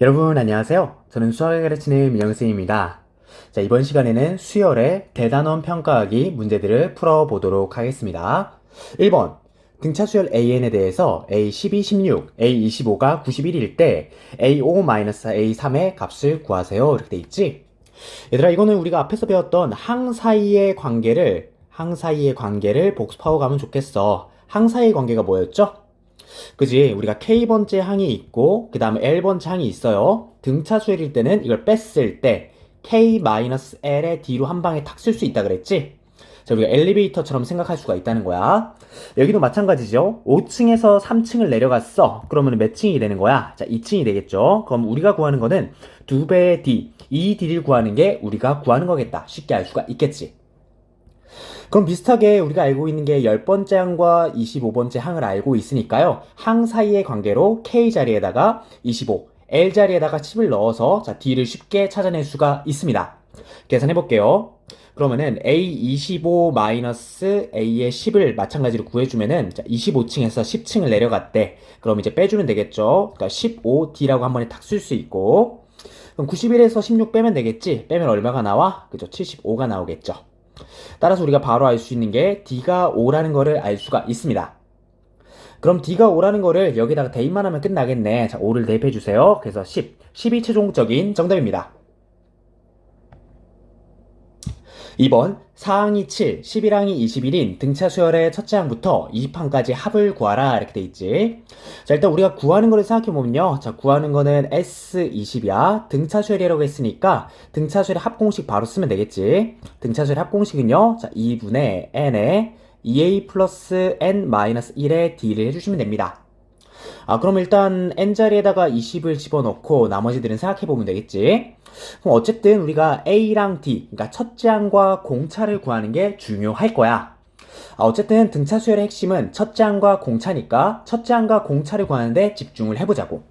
여러분 안녕하세요. 저는 수학을 가르치는 민영쌤입니다. 자, 이번 시간에는 수열의 대단원 평가하기 문제들을 풀어보도록 하겠습니다. 1번 등차 수열 AN에 대해서 A12, 16, A25가 91일 때 A5-A3의 값을 구하세요. 이렇게 돼 있지? 얘들아, 이거는 우리가 앞에서 배웠던 항 사이의 관계를 복습하고 가면 좋겠어. 항 사이의 관계가 뭐였죠? 그지? 우리가 K번째 항이 있고 그 다음에 L번째 항이 있어요. 등차 수열일 때는 이걸 뺐을 때 K-L의 D로 한 방에 탁 쓸 수 있다 그랬지? 자, 우리가 엘리베이터처럼 생각할 수가 있다는 거야. 여기도 마찬가지죠. 5층에서 3층을 내려갔어. 그러면 몇 층이 되는 거야? 자, 2층이 되겠죠. 그럼 우리가 구하는 거는 2배의 D, 이 D를 구하는 게 우리가 구하는 거겠다. 쉽게 알 수가 있겠지. 그럼 비슷하게 우리가 알고 있는 게 10번째 항과 25번째 항을 알고 있으니까요. 항 사이의 관계로 K 자리에다가 25, L 자리에다가 10을 넣어서 자, D를 쉽게 찾아낼 수가 있습니다. 계산해 볼게요. 그러면은 A25-A의 10을 마찬가지로 구해주면은 25층에서 10층을 내려갔대. 그럼 이제 빼주면 되겠죠. 그러니까 15D라고 한 번에 탁 쓸 수 있고. 그럼 91에서 16 빼면 되겠지? 빼면 얼마가 나와? 그죠? 75가 나오겠죠. 따라서 우리가 바로 알 수 있는 게 D가 5라는 거를 알 수가 있습니다. 그럼 D가 5라는 거를 여기다가 대입만 하면 끝나겠네. 자, 5를 대입해 주세요. 그래서 10, 10이 최종적인 정답입니다. 2번, 4항이 7, 11항이 21인 등차 수열의 첫째 항부터 20항까지 합을 구하라. 이렇게 돼 있지. 자, 일단 우리가 구하는 거를 생각해보면요. 자, 구하는 거는 S20이야. 등차 수열이라고 했으니까 등차 수열의 합공식 바로 쓰면 되겠지. 등차 수열의 합공식은요. 자, 2분의 n에 2a 플러스 n-1의 d를 해주시면 됩니다. 그럼 일단 n자리에다가 20을 집어넣고 나머지들은 생각해보면 되겠지. 그럼 어쨌든 우리가 A랑 D, 그러니까 첫째 항과 공차를 구하는 게 중요할 거야. 어쨌든 등차 수열의 핵심은 첫째 항과 공차니까 첫째 항과 공차를 구하는데 집중을 해보자고.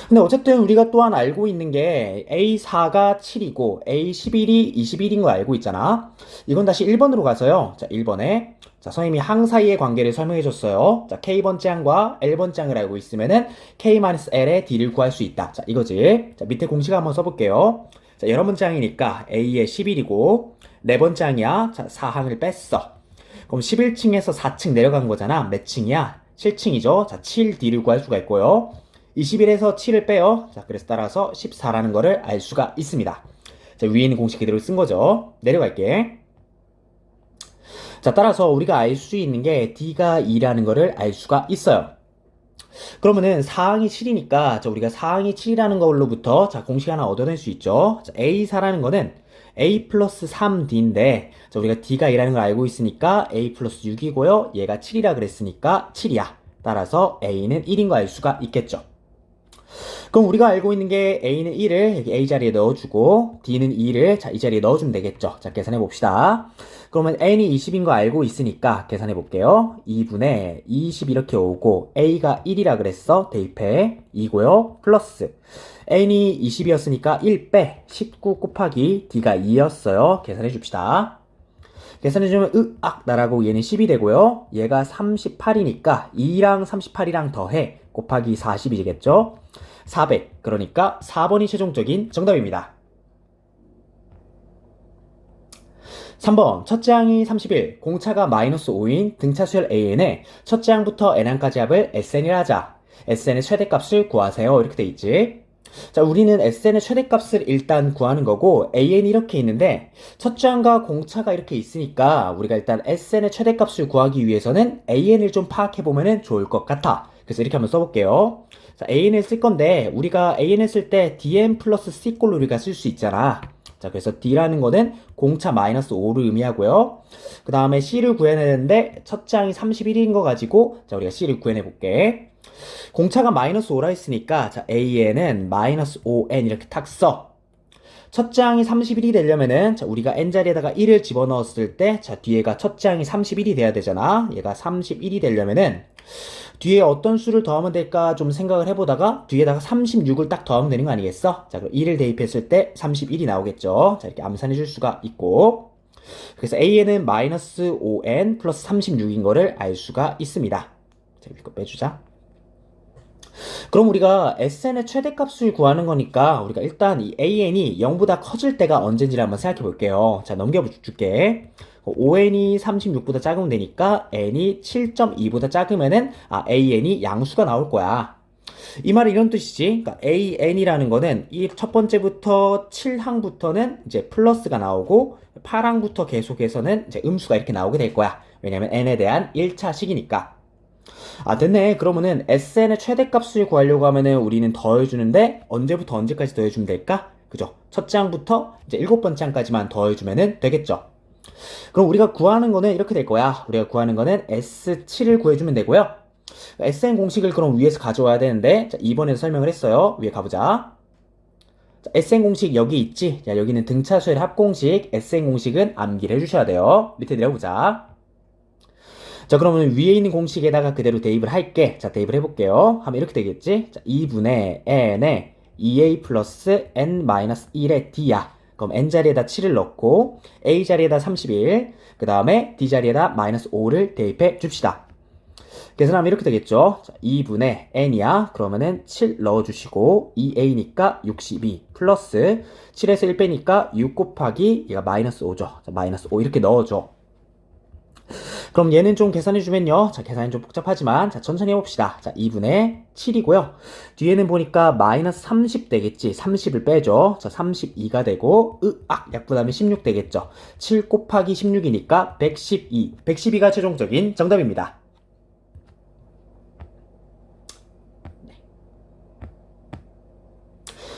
근데 어쨌든 우리가 또한 알고 있는 게 A4가 7이고 A11이 21인 거 알고 있잖아. 이건 다시 1번으로 가서요. 자, 1번에 자, 선생님이 항 사이의 관계를 설명해 줬어요. 자, K번째 항과 L번째 항을 알고 있으면은 K-L의 D를 구할 수 있다. 자, 이거지. 자, 밑에 공식 한번 써볼게요. 자, 여러 번째 항이니까 A의 11이고 네 번째 항이야. 자, 4항을 뺐어. 그럼 11층에서 4층 내려간 거잖아. 몇 층이야? 7층이죠. 자, 7D를 구할 수가 있고요. 21에서 7을 빼요. 자, 그래서 따라서 14라는 거를 알 수가 있습니다. 자, 위에 있는 공식 그대로 쓴 거죠. 내려갈게. 자, 따라서 우리가 알 수 있는 게 D가 2라는 거를 알 수가 있어요. 그러면은 4항이 7이니까 자, 우리가 4항이 7이라는 걸로부터 자, 공식 하나 얻어낼 수 있죠. 자, A4라는 거는 A 플러스 3D인데 자, 우리가 D가 2라는 걸 알고 있으니까 A 플러스 6이고요. 얘가 7이라 그랬으니까 7이야. 따라서 A는 1인 거 알 수가 있겠죠. 그럼 우리가 알고 있는 게 A는 1을 여기 A 자리에 넣어주고 D는 2를 자, 이 자리에 넣어주면 되겠죠. 자, 계산해 봅시다. 그러면 N이 20인 거 알고 있으니까 계산해 볼게요. 2분의 20 이렇게 오고 A가 1이라 그랬어. 대입해 2고요. 플러스 N이 20이었으니까 1 빼 19 곱하기 D가 2였어요. 계산해 줍시다. 계산해주면 나라고 얘는 10이 되고요. 얘가 38이니까 2랑 38이랑 더해 곱하기 40이 되겠죠. 400. 그러니까 4번이 최종적인 정답입니다. 3번 첫째 항이 31, 공차가 마이너스 5인 등차 수열 AN에 첫째 항부터 N항까지 합을 SN이라 하자. SN의 최대값을 구하세요. 이렇게 돼 있지. 자, 우리는 SN의 최대값을 일단 구하는 거고 AN이 이렇게 있는데 첫째 항과 공차가 이렇게 있으니까 우리가 일단 SN의 최대값을 구하기 위해서는 AN을 좀 파악해보면 좋을 것 같아. 그래서 이렇게 한번 써볼게요. 자, AN을 쓸 건데 우리가 AN을 쓸 때 DN 플러스 C꼴로 우리가 쓸 수 있잖아. 자, 그래서 D라는 거는 공차 마이너스 5를 의미하고요. 그 다음에 C를 구해내야 되는데 첫째 항이 31인 거 가지고 자, 우리가 C를 구해내 볼게. 공차가 마이너스 5라 했으니까 자, AN은 마이너스 5N 이렇게 탁 써. 첫째 항이 31이 되려면은 자, 우리가 n자리에다가 1을 집어넣었을 때 자, 뒤에가 첫째 항이 31이 돼야 되잖아. 얘가 31이 되려면은 뒤에 어떤 수를 더하면 될까 좀 생각을 해보다가 뒤에다가 36을 딱 더하면 되는 거 아니겠어? 자, 그럼 1을 대입했을 때 31이 나오겠죠. 자, 이렇게 암산해 줄 수가 있고 그래서 AN은 마이너스 5N 플러스 36인 거를 알 수가 있습니다. 자, 이거 빼주자. 그럼 우리가 SN의 최대값을 구하는 거니까 우리가 일단 이 AN이 0보다 커질 때가 언제인지를 한번 생각해 볼게요. 자, 넘겨줄게. 5n이 36보다 작으면 되니까 n이 7.2보다 작으면은 AN이 양수가 나올 거야. 이 말은 이런 뜻이지. 그러니까 AN이라는 거는 이 첫 번째부터 7항부터는 이제 플러스가 나오고 8항부터 계속해서는 이제 음수가 이렇게 나오게 될 거야. 왜냐면 n에 대한 1차식이니까. 됐네. 그러면은 SN의 최대값을 구하려고 하면은 우리는 더해주는데 언제부터 언제까지 더해주면 될까? 그죠? 첫째 항부터 이제 7번째 항까지만 더해주면은 되겠죠. 그럼 우리가 구하는 거는 이렇게 될 거야. 우리가 구하는 거는 S7을 구해주면 되고요. SN 공식을 그럼 위에서 가져와야 되는데, 자, 2번에서 설명을 했어요. 위에 가보자. 자, SN 공식 여기 있지? 자, 여기는 등차수의 합공식, SN 공식은 암기를 해주셔야 돼요. 밑에 내려보자. 자, 그러면 위에 있는 공식에다가 그대로 대입을 할게. 자, 대입을 해볼게요. 하면 이렇게 되겠지? 자, 2분의 n에 2a 플러스 n-1의 d야. 그럼 n 자리에다 7을 넣고 a 자리에다 31, 그 다음에 d 자리에다 마이너스 5를 대입해 줍시다. 계산하면 이렇게 되겠죠? 자, 2분의 n이야. 그러면은 7 넣어주시고 2a니까 62 플러스 7에서 1 빼니까 6 곱하기 얘가 마이너스 5죠. 자, 마이너스 5 이렇게 넣어줘. 그럼 얘는 좀 계산해주면요. 자, 계산이 좀 복잡하지만, 자, 천천히 해봅시다. 자, 2분의 7이고요. 뒤에는 보니까 마이너스 30 되겠지. 30을 빼죠. 자, 32가 되고, 약분하면 16 되겠죠. 7 곱하기 16이니까 112. 112가 최종적인 정답입니다.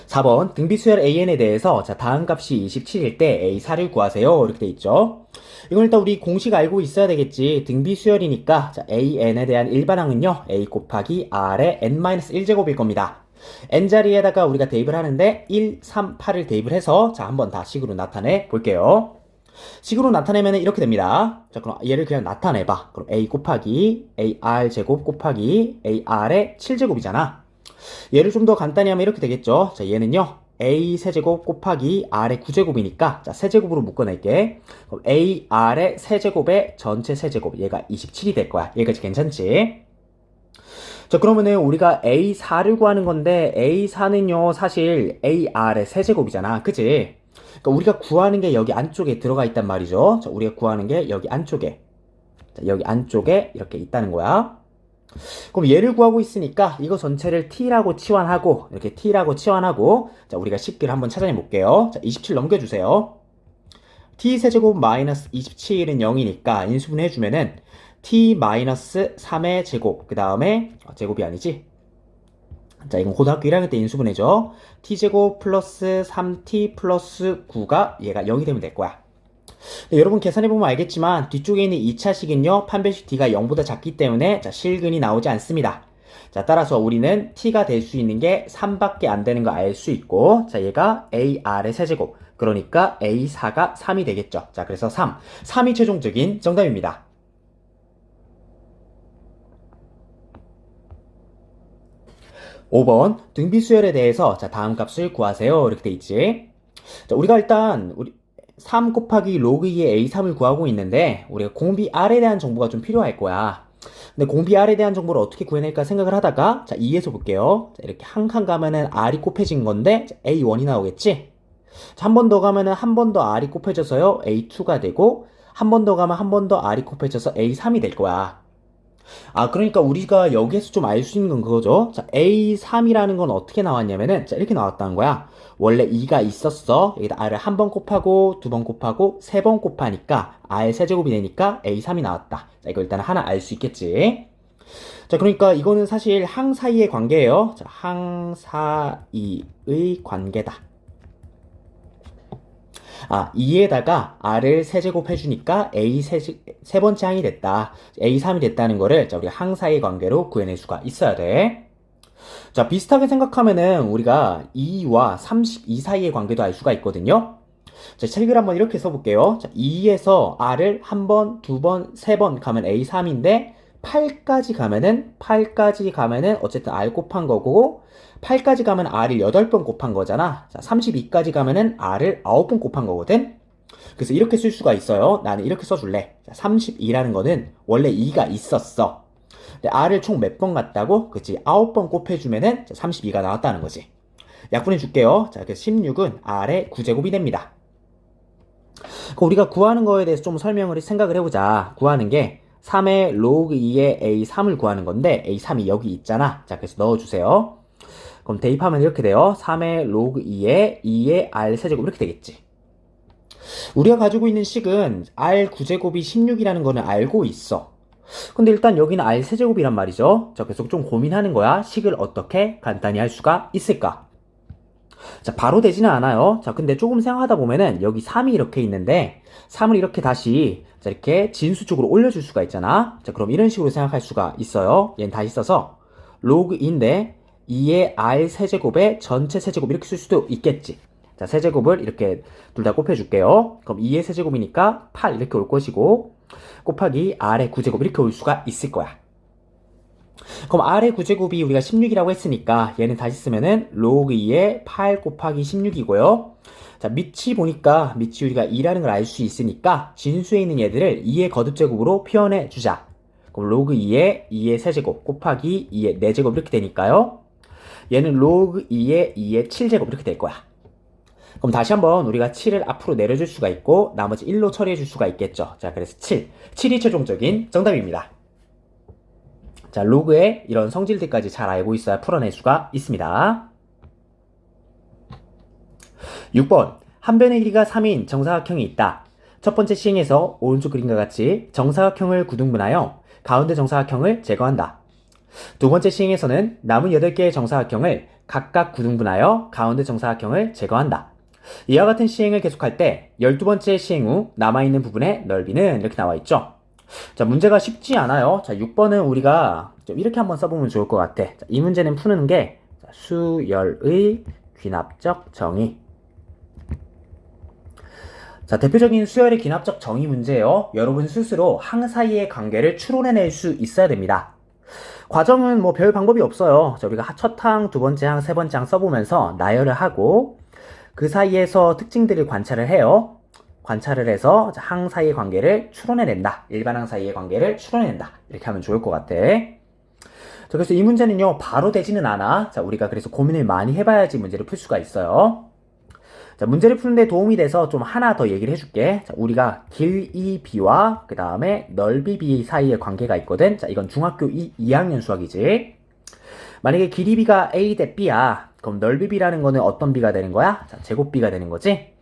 4번 등비수열 AN에 대해서 자 다음 값이 27일 때 A4를 구하세요. 이렇게 돼 있죠. 이건 일단 우리 공식 알고 있어야 되겠지. 등비수열이니까 자 AN에 대한 일반항은요. A 곱하기 R의 n-1제곱일 겁니다. n 자리에다가 우리가 대입을 하는데 1, 3, 8을 대입을 해서 자 한번 다 식으로 나타내 볼게요. 식으로 나타내면 이렇게 됩니다. 자 그럼 얘를 그냥 나타내봐. 그럼 A 곱하기 AR 제곱 곱하기 AR의 7제곱이잖아. 얘를 좀 더 간단히 하면 이렇게 되겠죠. 자, 얘는요. a 세제곱 곱하기 r의 9제곱이니까 자, 세제곱으로 묶어낼게. 그럼 a r의 세제곱의 전체 세제곱 얘가 27이 될 거야. 여기까지 괜찮지? 자, 그러면은 우리가 a4를 구하는 건데 a4는요. 사실 ar의 세제곱이잖아. 그치? 그러니까 우리가 구하는 게 여기 안쪽에 들어가 있단 말이죠. 자, 우리가 구하는 게 여기 안쪽에. 자, 여기 안쪽에 이렇게 있다는 거야. 그럼 얘를 구하고 있으니까 이거 전체를 t라고 치환하고 이렇게 t라고 치환하고 자 우리가 식들을 한번 찾아내 볼게요. 자 27 넘겨주세요. t 세제곱 마이너스 27은 0이니까 인수분 해주면은 t 마이너스 3의 제곱 그 다음에 제곱이 아니지. 자 이건 고등학교 1학년 때 인수분해죠. t제곱 플러스 3t 플러스 9가 얘가 0이 되면 될 거야. 네, 여러분 계산해보면 알겠지만 뒤쪽에 있는 2차식은요 판별식 t가 0보다 작기 때문에 자, 실근이 나오지 않습니다. 자 따라서 우리는 t가 될 수 있는 게 3밖에 안 되는 거 알 수 있고 자 얘가 ar의 세제곱 그러니까 a4가 3이 되겠죠. 자 그래서 3이 최종적인 정답입니다. 5번 등비수열에 대해서 자 다음 값을 구하세요. 이렇게 돼 있지. 자 우리가 일단 3 곱하기 로그 2의 A3을 구하고 있는데 우리가 공비 R에 대한 정보가 좀 필요할 거야. 근데 공비 R에 대한 정보를 어떻게 구해낼까 생각을 하다가 자 2에서 볼게요. 자, 이렇게 한 칸 가면은 R이 곱해진 건데 자, A1이 나오겠지? 한 번 더 가면은 한 번 더 R이 곱해져서요 A2가 되고 한 번 더 가면 한 번 더 R이 곱해져서 A3이 될 거야. 그러니까 우리가 여기에서 좀 알 수 있는 건 그거죠. 자, A3이라는 건 어떻게 나왔냐면은, 자, 이렇게 나왔다는 거야. 원래 2가 있었어. 여기다 R을 한 번 곱하고, 두 번 곱하고, 세 번 곱하니까, R 세제곱이 되니까 A3이 나왔다. 자, 이거 일단 하나 알 수 있겠지. 자, 그러니까 이거는 사실 항 사이의 관계예요. 자, 항 사이의 관계다. 2에다가 r을 세제곱 해주니까 a 세 번째 항이 됐다. a3이 됐다는 거를 자, 우리가 항 사이의 관계로 구해낼 수가 있어야 돼. 자, 비슷하게 생각하면은 우리가 2와 32 사이의 관계도 알 수가 있거든요. 자, 책을 한번 이렇게 써볼게요. 자, 2에서 r을 한 번, 두 번, 세 번 가면 a3인데 8까지 가면은 어쨌든 r 곱한 거고 8까지 가면 r을 8번 곱한 거잖아. 자, 32까지 가면은 r을 9번 곱한 거거든. 그래서 이렇게 쓸 수가 있어요. 나는 이렇게 써줄래. 자, 32라는 거는 원래 2가 있었어. 근데 R을 총 몇 번 갔다고? 그치, 9번 곱해주면은 32가 나왔다는 거지. 약분해 줄게요. 자, 그래서 16은 R의 9제곱이 됩니다. 그럼 우리가 구하는 거에 대해서 좀 생각을 해보자. 구하는 게 3의 로그 2의 A3을 구하는 건데 A3이 여기 있잖아. 자, 그래서 넣어주세요. 그럼 대입하면 이렇게 돼요. 3의 로그 2의 R 세제곱 이렇게 되겠지. 우리가 가지고 있는 식은 R 9제곱이 16이라는 거는 알고 있어. 근데 일단 여기는 R 세제곱이란 말이죠. 자, 그래서 좀 고민하는 거야. 식을 어떻게 간단히 할 수가 있을까? 자, 바로 되지는 않아요. 자, 근데 조금 생각하다 보면은 여기 3이 이렇게 있는데 3을 이렇게 다시 자, 이렇게 진수 쪽으로 올려줄 수가 있잖아. 자, 그럼 이런 식으로 생각할 수가 있어요. 얘는 다시 써서 로그 2인데 2의 R 세제곱의 전체 세제곱 이렇게 쓸 수도 있겠지. 자, 세제곱을 이렇게 둘 다 곱해줄게요. 그럼 2의 세제곱이니까 8 이렇게 올 것이고 곱하기 R의 9제곱 이렇게 올 수가 있을 거야. 그럼 R의 9제곱이 우리가 16이라고 했으니까 얘는 다시 쓰면은 로그 2의 8 곱하기 16이고요. 자, 밑이 보니까 밑이 우리가 2라는 걸 알 수 있으니까 진수에 있는 얘들을 2의 거듭제곱으로 표현해 주자. 그럼 로그 2의 세제곱 곱하기 2의 4제곱 이렇게 되니까요. 얘는 로그 2의 7제곱 이렇게 될 거야. 그럼 다시 한번 우리가 7을 앞으로 내려줄 수가 있고 나머지 1로 처리해 줄 수가 있겠죠. 자, 그래서 7이 최종적인 정답입니다. 자, 로그의 이런 성질들까지 잘 알고 있어야 풀어낼 수가 있습니다. 6번, 한 변의 길이가 3인 정사각형이 있다. 첫 번째 시행에서 오른쪽 그림과 같이 정사각형을 구등분하여 가운데 정사각형을 제거한다. 두 번째 시행에서는 남은 8개의 정사각형을 각각 구등분하여 가운데 정사각형을 제거한다. 이와 같은 시행을 계속할 때 12번째 시행 후 남아있는 부분의 넓이는 이렇게 나와있죠. 자, 문제가 쉽지 않아요. 자, 6번은 우리가 좀 이렇게 한번 써보면 좋을 것 같아. 자, 이 문제는 푸는 게 수열의 귀납적 정의. 자, 대표적인 수열의 귀납적 정의 문제예요. 여러분 스스로 항 사이의 관계를 추론해낼 수 있어야 됩니다. 과정은 뭐 별 방법이 없어요. 자, 우리가 첫 항, 두 번째 항, 세 번째 항 써보면서 나열을 하고 그 사이에서 특징들을 관찰을 해요. 관찰을 해서 항 사이의 관계를 추론해낸다. 일반 항 사이의 관계를 추론해낸다. 이렇게 하면 좋을 것 같아. 자, 그래서 이 문제는요, 바로 되지는 않아. 자, 우리가 그래서 고민을 많이 해봐야지 문제를 풀 수가 있어요. 자, 문제를 푸는데 도움이 돼서 좀 하나 더 얘기를 해줄게. 자, 우리가 길이 B와 그 다음에 넓이 B 사이의 관계가 있거든. 자, 이건 중학교 2학년 수학이지. 만약에 길이 B가 A 대 B야. 그럼 넓이 B라는 거는 어떤 B가 되는 거야? 자, 제곱 B가 되는 거지.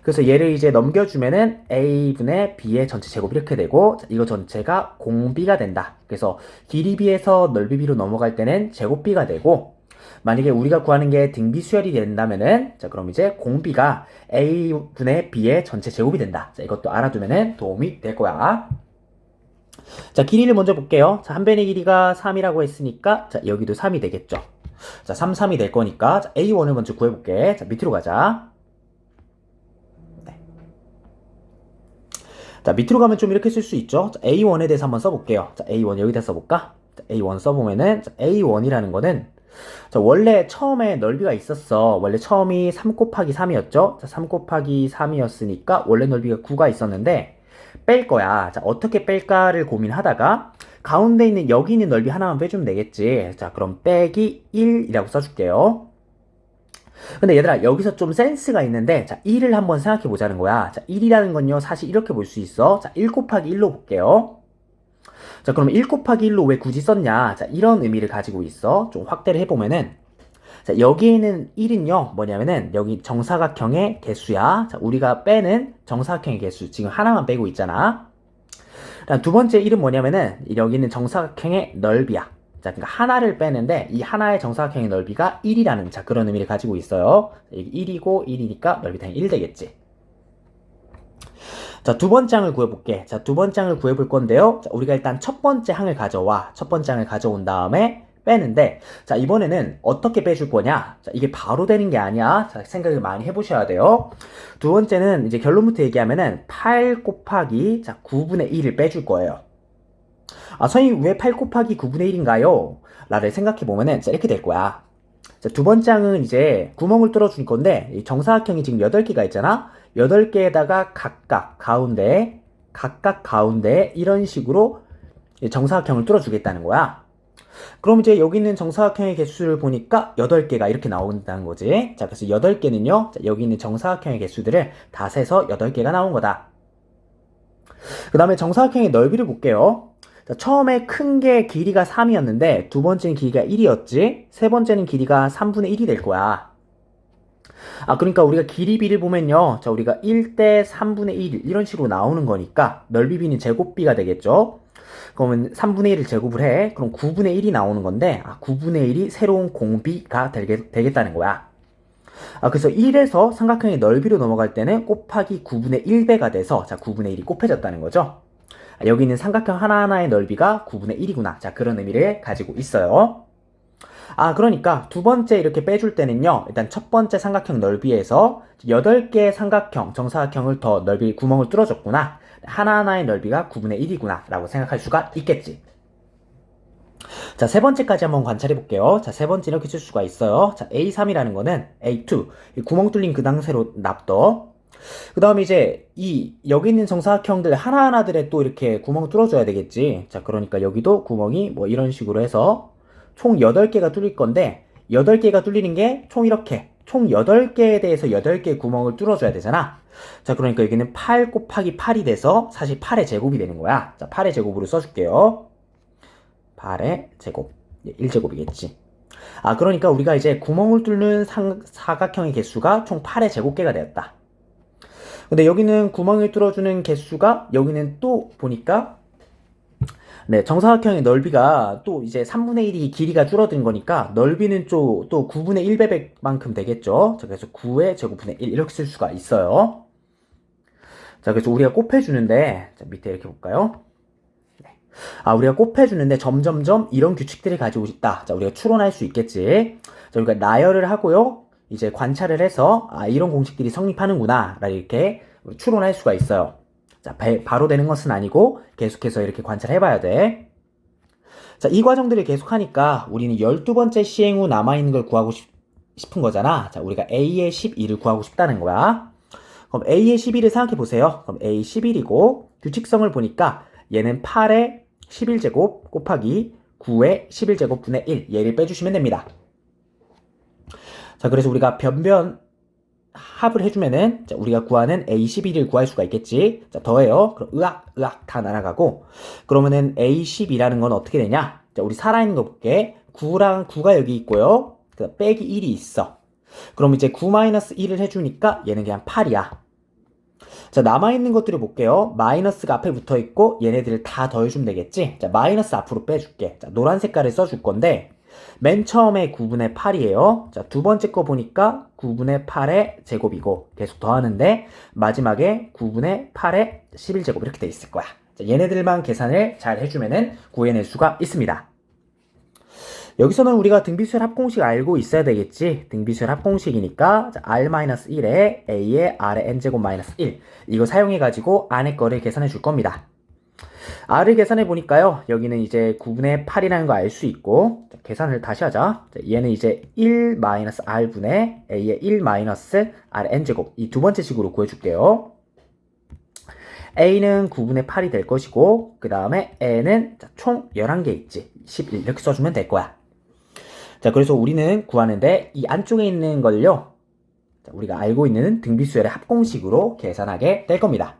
그래서 얘를 이제 넘겨주면은 A분의 B의 전체 제곱 이렇게 되고, 자, 이거 전체가 공B가 된다. 그래서 길이 B에서 넓이 B로 넘어갈 때는 제곱 B가 되고, 만약에 우리가 구하는 게 등비 수열이 된다면은, 자, 그럼 이제 공B가 A분의 B의 전체 제곱이 된다. 자, 이것도 알아두면은 도움이 될 거야. 자, 길이를 먼저 볼게요. 자, 한 변의 길이가 3이라고 했으니까, 자, 여기도 3이 되겠죠. 자, 3이 될 거니까, 자, A1을 먼저 구해볼게. 자, 밑으로 가자. 네. 자, 밑으로 가면 좀 이렇게 쓸 수 있죠. 자, A1에 대해서 한번 써볼게요. 자, A1 여기다 써볼까? 자, A1 써보면은, 자, A1이라는 거는, 자, 원래 처음에 넓이가 있었어. 원래 처음이 3 곱하기 3이었죠. 자, 3 곱하기 3이었으니까 원래 넓이가 9가 있었는데, 뺄 거야. 자, 어떻게 뺄까를 고민하다가 가운데 있는 여기 있는 넓이 하나만 빼주면 되겠지. 자, 그럼 빼기 1이라고 써줄게요. 근데 얘들아, 여기서 좀 센스가 있는데, 자, 1을 한번 생각해 보자는 거야. 자, 1이라는 건요, 사실 이렇게 볼 수 있어. 자, 1 곱하기 1로 볼게요. 자, 그럼 1 곱하기 1로 왜 굳이 썼냐? 자, 이런 의미를 가지고 있어. 좀 확대를 해보면은, 자, 여기에 있는 1은요, 뭐냐면은, 여기 정사각형의 개수야. 자, 우리가 빼는 정사각형의 개수. 지금 하나만 빼고 있잖아. 두 번째 1은 뭐냐면은, 여기 있는 정사각형의 넓이야. 자, 그러니까 하나를 빼는데, 이 하나의 정사각형의 넓이가 1이라는, 자, 그런 의미를 가지고 있어요. 여기 1이고 1이니까 넓이 당연히 1 되겠지. 자, 두 번째 항을 구해볼게. 자, 두 번째 항을 구해볼 건데요. 자, 우리가 일단 첫 번째 항을 가져와. 첫 번째 항을 가져온 다음에, 빼는데, 자, 이번에는 어떻게 빼줄 거냐? 자, 이게 바로 되는 게 아니야. 자, 생각을 많이 해보셔야 돼요. 두 번째는 이제 결론부터 얘기하면은 8 곱하기, 자, 9분의 1을 빼줄 거예요. 아, 선생님, 왜 8 곱하기 9분의 1인가요? 라를 생각해보면은, 자, 이렇게 될 거야. 자, 두 번째 항은 이제 구멍을 뚫어줄 건데, 이 정사각형이 지금 8개가 있잖아? 8개에다가 각각 가운데 이런 식으로 정사각형을 뚫어주겠다는 거야. 그럼 이제 여기 있는 정사각형의 개수를 보니까 8개가 이렇게 나온다는 거지. 자, 그래서 8개는요, 여기 있는 정사각형의 개수들을 다 세서 8개가 나온 거다. 그 다음에 정사각형의 넓이를 볼게요. 자, 처음에 큰 게 길이가 3이었는데 두 번째는 길이가 1이었지. 세 번째는 길이가 3분의 1이 될 거야. 그러니까 우리가 길이비를 보면요. 자, 우리가 1대 3분의 1 이런 식으로 나오는 거니까 넓이비는 제곱비가 되겠죠. 그러면 3분의 1을 제곱을 해. 그럼 9분의 1이 나오는 건데 9분의 1이 새로운 공비가 되겠다는 거야. 그래서 1에서 삼각형의 넓이로 넘어갈 때는 곱하기 9분의 1배가 돼서 자 9분의 1이 곱해졌다는 거죠. 여기 있는 삼각형 하나하나의 넓이가 9분의 1이구나. 자, 그런 의미를 가지고 있어요. 그러니까 두 번째 이렇게 빼줄 때는요. 일단 첫 번째 삼각형 넓이에서 8개의 삼각형, 정사각형을 더 넓이 구멍을 뚫어줬구나. 하나하나의 넓이가 9분의 1이구나 라고 생각할 수가 있겠지. 자, 세 번째까지 한번 관찰해 볼게요. 자, 세 번째 이렇게 쓸 수가 있어요. 자, A3이라는 거는 A2, 구멍 뚫린 그 당시로 납둬. 그 다음에 이제 여기 있는 정사각형들 하나하나들에 또 이렇게 구멍 뚫어줘야 되겠지. 자, 그러니까 여기도 구멍이 뭐 이런 식으로 해서 총 8개가 뚫릴 건데 8개가 뚫리는 게 총 이렇게 총 8개에 대해서 8개의 구멍을 뚫어줘야 되잖아. 자, 그러니까 여기는 8 곱하기 8이 돼서 사실 8의 제곱이 되는 거야. 자, 8의 제곱으로 써줄게요. 8의 제곱 1제곱이겠지. 그러니까 우리가 이제 구멍을 뚫는 사각형의 개수가 총 8의 제곱개가 되었다. 근데 여기는 구멍을 뚫어주는 개수가 여기는 또 보니까 정사각형의 넓이가 또 이제 3분의 1이 길이가 줄어든 거니까 넓이는 또 9분의 1배만큼 되겠죠. 자, 그래서 9의 제곱분의 1 이렇게 쓸 수가 있어요. 자, 그래서 우리가 곱해주는데 자, 밑에 이렇게 볼까요? 우리가 곱해주는데 점점점 이런 규칙들을 가지고 있다. 자, 우리가 추론할 수 있겠지. 자, 우리가 나열을 하고요. 이제 관찰을 해서 이런 공식들이 성립하는구나 이렇게 추론할 수가 있어요. 자, 바로 되는 것은 아니고 계속해서 이렇게 관찰해봐야 돼. 자, 이 과정들을 계속하니까 우리는 12번째 시행 후 남아있는 걸 구하고 싶은 거잖아. 자, 우리가 A의 12를 구하고 싶다는 거야. 그럼 A의 12를 생각해 보세요. 그럼 A 11이고 규칙성을 보니까 얘는 8의 11제곱 곱하기 9의 11제곱분의 1 얘를 빼주시면 됩니다. 자, 그래서 우리가 변변 합을 해주면은 자, 우리가 구하는 A12를 구할 수가 있겠지. 자, 더해요. 그럼 으악 다 날아가고 그러면은 A12라는 건 어떻게 되냐? 자, 우리 살아있는 거 볼게. 9가 여기 있고요. 빼기 1이 있어. 그럼 이제 9-1을 해주니까 얘는 그냥 8이야. 자, 남아있는 것들을 볼게요. 마이너스가 앞에 붙어 있고 얘네들을 다 더해주면 되겠지. 자, 마이너스 앞으로 빼줄게. 자, 노란 색깔을 써줄 건데 맨 처음에 9분의 8이에요. 자, 두 번째 거 보니까 9분의 8의 제곱이고 계속 더하는데 마지막에 9분의 8의 11제곱 이렇게 돼 있을 거야. 자, 얘네들만 계산을 잘 해주면은 구해낼 수가 있습니다. 여기서는 우리가 등비수열 합공식 알고 있어야 되겠지. 등비수열 합공식이니까 자, R-1에 A의 R의 N제곱-1 이거 사용해가지고 안에 거를 계산해 줄 겁니다. R을 계산해 보니까요. 여기는 이제 9분의 8이라는 거 알 수 있고 자, 계산을 다시 하자. 자, 얘는 이제 1-R분의 A의 1-R N제곱 이 두 번째 식으로 구해줄게요. A는 9분의 8이 될 것이고 그 다음에 N은 총 11개 있지. 11 이렇게 써주면 될 거야. 자, 그래서 우리는 구하는데 이 안쪽에 있는 걸요. 자, 우리가 알고 있는 등비수열의 합공식으로 계산하게 될 겁니다.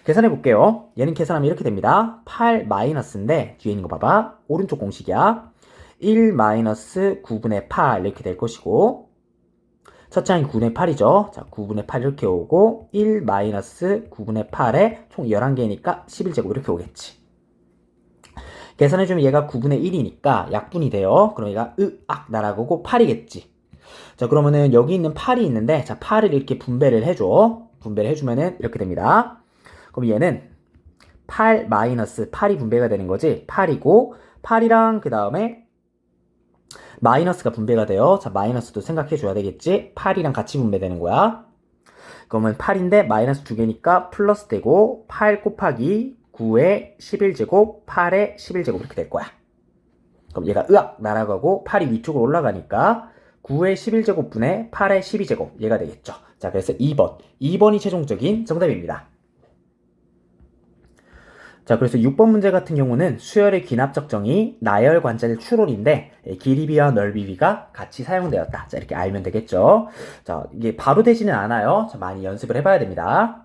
계산해 볼게요. 얘는 계산하면 이렇게 됩니다. 8 마이너스인데 뒤에 있는 거 봐봐. 오른쪽 공식이야. 1 마이너스 9분의 8 이렇게 될 것이고 첫째 항이 9분의 8이죠. 자, 9분의 8 이렇게 오고 1 마이너스 9분의 8에 총 11개니까 11제곱 이렇게 오겠지. 계산해주면 얘가 9분의 1이니까 약분이 돼요. 그럼 얘가 날아가고 8이겠지. 자, 그러면은 여기 있는 8이 있는데 자, 8을 이렇게 분배를 해줘. 분배를 해주면은 이렇게 됩니다. 그럼 얘는 8 마이너스 8이 분배가 되는 거지. 8이고 8이랑 그 다음에 마이너스가 분배가 돼요. 자, 마이너스도 생각해줘야 되겠지. 8이랑 같이 분배되는 거야. 그러면 8인데 마이너스 2개니까 플러스 되고 8 곱하기 9의 11제곱 8의 11제곱 이렇게 될 거야. 그럼 얘가 날아가고 8이 위쪽으로 올라가니까 9의 11제곱분의 8의 12제곱 얘가 되겠죠. 자, 그래서 2번이 최종적인 정답입니다. 자, 그래서 6번 문제 같은 경우는 수열의 기납 적정이 나열 관절 추롤인데 길이 비와 넓이 비가 같이 사용되었다. 자, 이렇게 알면 되겠죠. 자, 이게 바로 되지는 않아요. 자, 많이 연습을 해봐야 됩니다.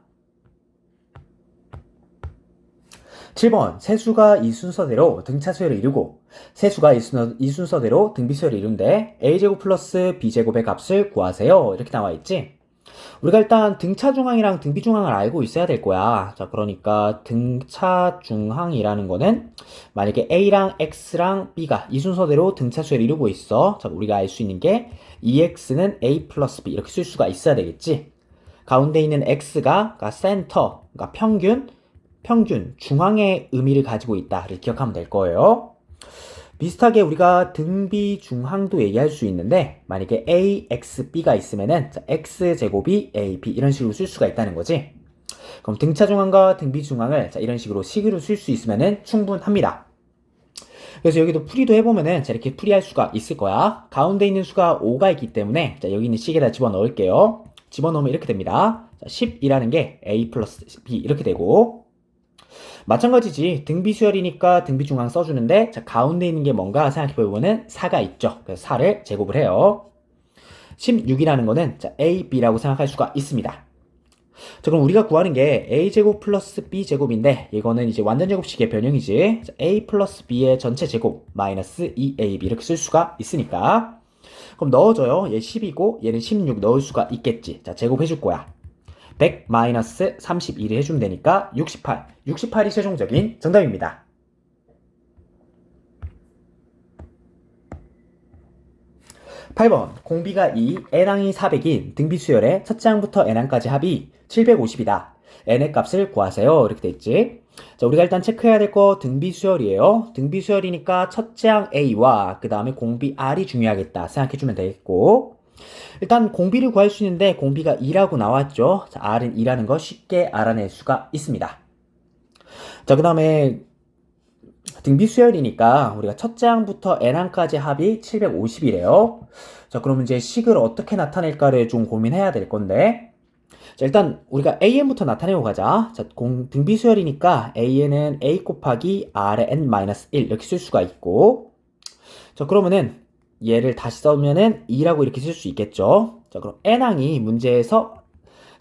7번 세수가 이 순서대로 등차 수열을 이루고 세수가 이 순서대로 등비 수열을 이룬데 a제곱 플러스 b제곱의 값을 구하세요. 이렇게 나와 있지. 우리가 일단 등차 중항이랑 등비 중항을 알고 있어야 될 거야. 자, 그러니까 등차 중항이라는 거는 만약에 a랑 x랑 b가 이 순서대로 등차 수열을 이루고 있어. 자, 우리가 알 수 있는 게 2x는 a 플러스 b 이렇게 쓸 수가 있어야 되겠지. 가운데 있는 x가 그러니까 센터, 그러니까 평균, 중앙의 의미를 가지고 있다. 이렇게 기억하면 될 거예요. 비슷하게 우리가 등비 중항도 얘기할 수 있는데 만약에 a, x, b가 있으면은 x제곱이 a, b 이런 식으로 쓸 수가 있다는 거지. 그럼 등차 중항과 등비 중항을 이런 식으로 식으로 쓸 수 있으면은 충분합니다. 그래서 여기도 풀이도 해보면은 이렇게 풀이할 수가 있을 거야. 가운데 있는 수가 5가 있기 때문에 여기 있는 식에다 집어넣을게요. 집어넣으면 이렇게 됩니다. 10이라는 게 a 플러스 b 이렇게 되고 마찬가지지. 등비 수열이니까 등비 중항 써주는데 자, 가운데 있는 게 뭔가 생각해보면은 4가 있죠. 그래서 4를 제곱을 해요. 16이라는 거는 자, a, b라고 생각할 수가 있습니다. 자, 그럼 우리가 구하는 게 a제곱 플러스 b제곱인데 이거는 이제 완전제곱식의 변형이지. 자, a 플러스 b의 전체 제곱 마이너스 2ab 이렇게 쓸 수가 있으니까 그럼 넣어줘요. 얘 10이고 얘는 16 넣을 수가 있겠지. 자, 제곱해줄 거야. 100 마이너스 31을 해주면 되니까 68. 68이 최종적인 정답입니다. 8번 공비가 2, n항이 400인 등비 수열의 첫째 항부터 n항까지 합이 750이다. n의 값을 구하세요. 이렇게 돼 있지. 자, 우리가 일단 체크해야 될 거 등비 수열이에요. 등비 수열이니까 첫째 항 a와 그 다음에 공비 r이 중요하겠다 생각해주면 되겠고 일단 공비를 구할 수 있는데 공비가 2라고 나왔죠. 자, r은 2라는 거 쉽게 알아낼 수가 있습니다. 자, 그 다음에 등비 수열이니까 우리가 첫째 항부터 n항까지 합이 750이래요. 자, 그러면 이제 식을 어떻게 나타낼까를 좀 고민해야 될 건데 자, 일단 우리가 an부터 나타내고 가자. 자, 등비 수열이니까 an은 a 곱하기 r의 n-1 이렇게 쓸 수가 있고 자, 그러면은 얘를 다시 써면은 2라고 이렇게 쓸 수 있겠죠. 자, 그럼 n항이 문제에서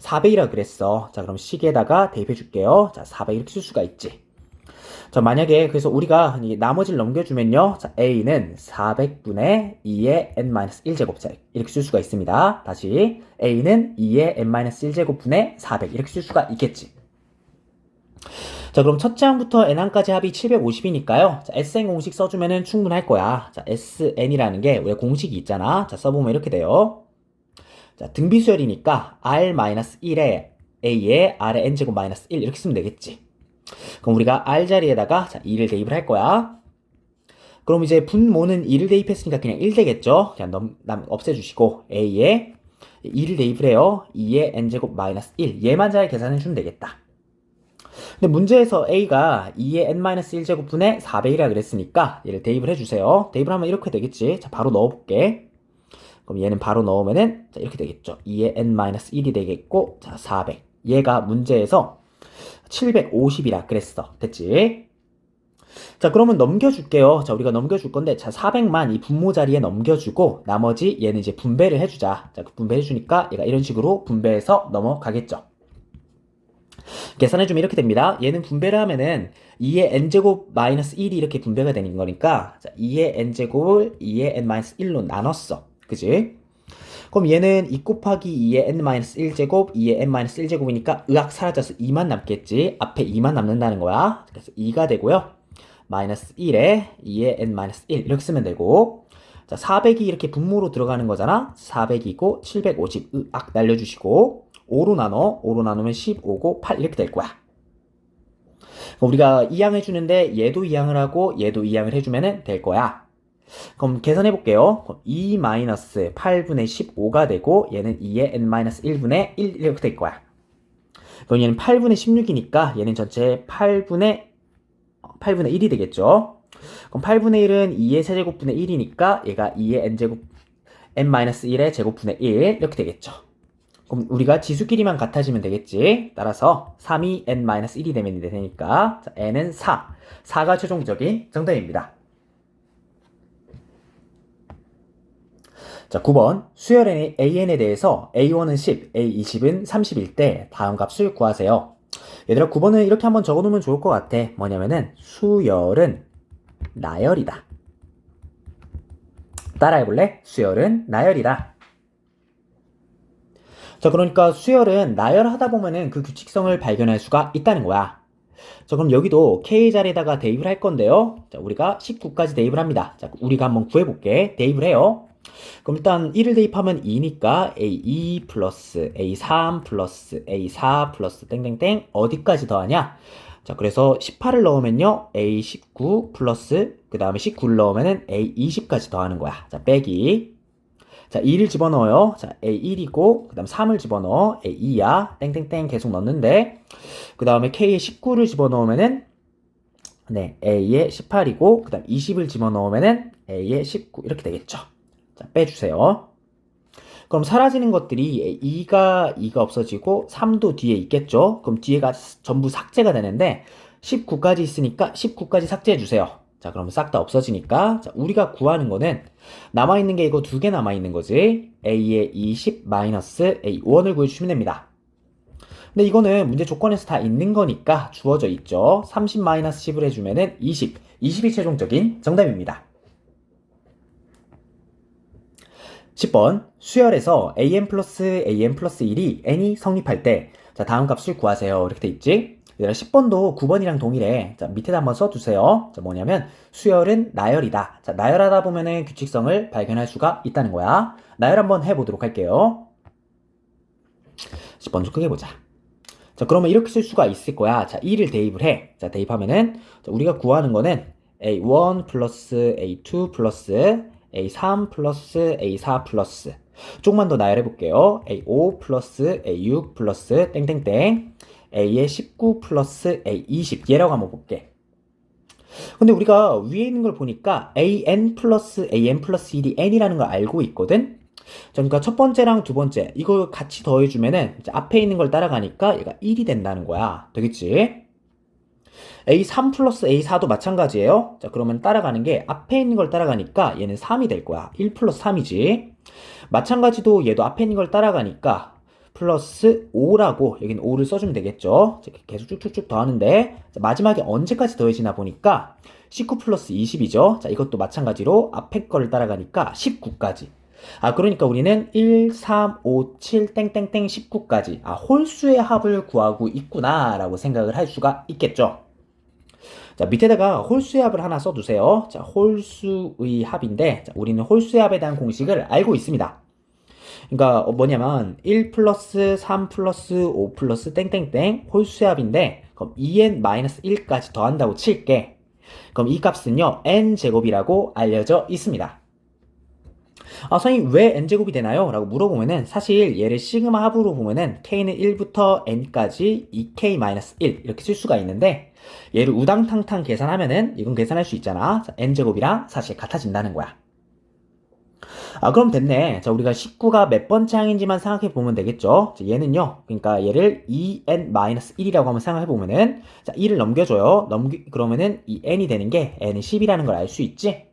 400이라 그랬어. 자, 그럼 식에다가 대입해 줄게요. 자, 400 이렇게 쓸 수가 있지. 자, 만약에 그래서 우리가 나머지를 넘겨주면요. 자, a는 400분의 2의 n-1제곱 자, 이렇게 쓸 수가 있습니다. 다시 a는 2의 n-1제곱분의 400 이렇게 쓸 수가 있겠지. 자, 그럼 첫째 항부터 n항까지 합이 750이니까요. 자, SN 공식 써주면은 충분할 거야. 자, SN이라는 게 왜 공식이 있잖아. 자, 써보면 이렇게 돼요. 자, 등비수열이니까 R-1에 A에 R의 N제곱 마이너스 1 이렇게 쓰면 되겠지. 그럼 우리가 R 자리에다가 자, 2를 대입을 할 거야. 그럼 이제 분모는 2를 대입했으니까 그냥 1 되겠죠. 그냥 없애주시고 A에 2를 대입을 해요. 2의 N제곱 마이너스 1 얘만 잘 계산해주면 되겠다. 근데 문제에서 a가 2의 n-1제곱분의 400이라 그랬으니까 얘를 대입을 해주세요. 대입을 하면 이렇게 되겠지. 자, 바로 넣어볼게. 그럼 얘는 바로 넣으면은 자, 이렇게 되겠죠. 2의 n-1이 되겠고 자, 400. 얘가 문제에서 750이라 그랬어. 됐지? 자, 그러면 넘겨줄게요. 자, 우리가 넘겨줄 건데 자, 400만 이 분모 자리에 넘겨주고 나머지 얘는 이제 분배를 해주자. 자, 분배해주니까 얘가 이런 식으로 분배해서 넘어가겠죠. 계산해주면 이렇게 됩니다. 얘는 분배를 하면은 2의 n제곱 마이너스 1이 이렇게 분배가 되는 거니까 자, 2의 n제곱을 2의 n-1로 나눴어. 그지? 그럼 얘는 2 곱하기 2의 n-1제곱 2의 n-1제곱이니까 의학 사라져서 2만 남겠지. 앞에 2만 남는다는 거야. 그래서 2가 되고요. 마이너스 1에 2의 n-1 이렇게 쓰면 되고 자, 400이 이렇게 분모로 들어가는 거잖아. 400이고 750 의학 날려주시고 5로 나누면 15고 8 이렇게 될 거야. 우리가 2항 해주는데 얘도 2항을 하고 얘도 2항을 해주면 될 거야. 그럼 계산해 볼게요. 2-8분의 15가 되고 얘는 2의 n-1분의 1 이렇게 될 거야. 그럼 얘는 8분의 16이니까 얘는 전체 8분의 1이 되겠죠. 그럼 8분의 1은 2의 세제곱분의 1이니까 얘가 2의 n-1의 제곱분의 1 이렇게 되겠죠. 그럼 우리가 지수끼리만 같아지면 되겠지. 따라서 3이 n-1이 되면 되니까 자, n은 4. 4가 최종적인 정답입니다. 자, 9번. 수열 AN에 대해서 A1은 10, A20은 30일 때 다음 값을 구하세요. 얘들아, 9번은 이렇게 한번 적어놓으면 좋을 것 같아. 뭐냐면은 수열은 나열이다. 따라해볼래? 수열은 나열이다. 자, 그러니까 수열은 나열하다 보면은 그 규칙성을 발견할 수가 있다는 거야. 자, 그럼 여기도 K 자리에다가 대입을 할 건데요. 자, 우리가 19까지 대입을 합니다. 자, 우리가 한번 구해볼게. 대입을 해요. 그럼 일단 1을 대입하면 2니까 A2 플러스 A3 플러스 A4 플러스 땡땡땡 어디까지 더하냐? 자, 그래서 18을 넣으면요. A19 플러스 그 다음에 19를 넣으면은 A20까지 더하는 거야. 자, 빼기. 자, 2를 집어넣어요. 자, A1이고 그 다음 3을 집어넣어. A2야. 땡땡땡 계속 넣는데 그 다음에 K에 19를 집어넣으면은 네, A에 18이고 그 다음 20을 집어넣으면은 A에 19 이렇게 되겠죠. 자, 빼주세요. 그럼 사라지는 것들이 2가 없어지고 3도 뒤에 있겠죠. 그럼 뒤에가 전부 삭제가 되는데 19까지 있으니까 19까지 삭제해주세요. 자, 그럼 싹 다 없어지니까 자, 우리가 구하는 거는 남아있는 게 이거 두 개 남아있는 거지. A의 20 마이너스 A1을 구해주시면 됩니다. 근데 이거는 문제 조건에서 다 있는 거니까 주어져 있죠. 30 마이너스 10을 해주면은 20. 20이 최종적인 정답입니다. 10번 수열에서 an 플러스 1이 n이 성립할 때 자, 다음 값을 구하세요. 이렇게 돼 있지. 얘들아 10번도 9번이랑 동일해. 자, 밑에다 한번 써주세요. 자, 뭐냐면 수열은 나열이다. 자, 나열하다 보면은 규칙성을 발견할 수가 있다는 거야. 나열 한번 해보도록 할게요. 10번 좀 크게 보자. 자, 그러면 이렇게 쓸 수가 있을 거야. 자, 2를 대입을 해. 자, 대입하면은 자, 우리가 구하는 거는 A1 플러스 A2 플러스 A3 플러스 A4 플러스 조금만 더 나열해 볼게요. A5 플러스 A6 플러스 땡땡땡 A의 19 플러스 A20 얘라고 한번 볼게. 근데 우리가 위에 있는 걸 보니까 AN 플러스 1이 N이라는 걸 알고 있거든? 그러니까 첫 번째랑 두 번째 이걸 같이 더해주면은 이제 앞에 있는 걸 따라가니까 얘가 1이 된다는 거야. 되겠지? A3 플러스 A4도 마찬가지예요. 자, 그러면 따라가는 게 앞에 있는 걸 따라가니까 얘는 3이 될 거야. 1 플러스 3이지. 마찬가지도 얘도 앞에 있는 걸 따라가니까 플러스 5라고 여기는 5를 써주면 되겠죠. 자, 계속 쭉쭉쭉 더하는데 자, 마지막에 언제까지 더해지나 보니까 19 플러스 20이죠. 자, 이것도 마찬가지로 앞에 거를 따라가니까 19까지. 아, 그러니까 우리는 1, 3, 5, 7, 땡땡땡 19까지 아, 홀수의 합을 구하고 있구나 라고 생각을 할 수가 있겠죠. 자, 밑에다가 홀수의 합을 하나 써두세요. 자, 홀수의 합인데 자, 우리는 홀수의 합에 대한 공식을 알고 있습니다. 그러니까 뭐냐면 1 플러스 3 플러스 5 플러스 땡땡땡 홀수의 합인데 그럼 2n-1까지 더한다고 칠게. 그럼 이 값은요 n제곱이라고 알려져 있습니다. 아, 선생님 왜 n제곱이 되나요? 라고 물어보면은 사실 얘를 시그마 합으로 보면은 k는 1부터 n까지 2k-1 이렇게 쓸 수가 있는데 얘를 우당탕탕 계산하면은 이건 계산할 수 있잖아. 자, n제곱이랑 사실 같아진다는 거야. 아, 그럼 됐네. 자, 우리가 19가 몇 번째 항인지만 생각해 보면 되겠죠. 자, 얘는요. 그러니까 얘를 2n-1이라고 한번 생각해 보면은 자, 2를 넘겨줘요. 그러면은 이 n이 되는 게 n은 10이라는 걸 알 수 있지.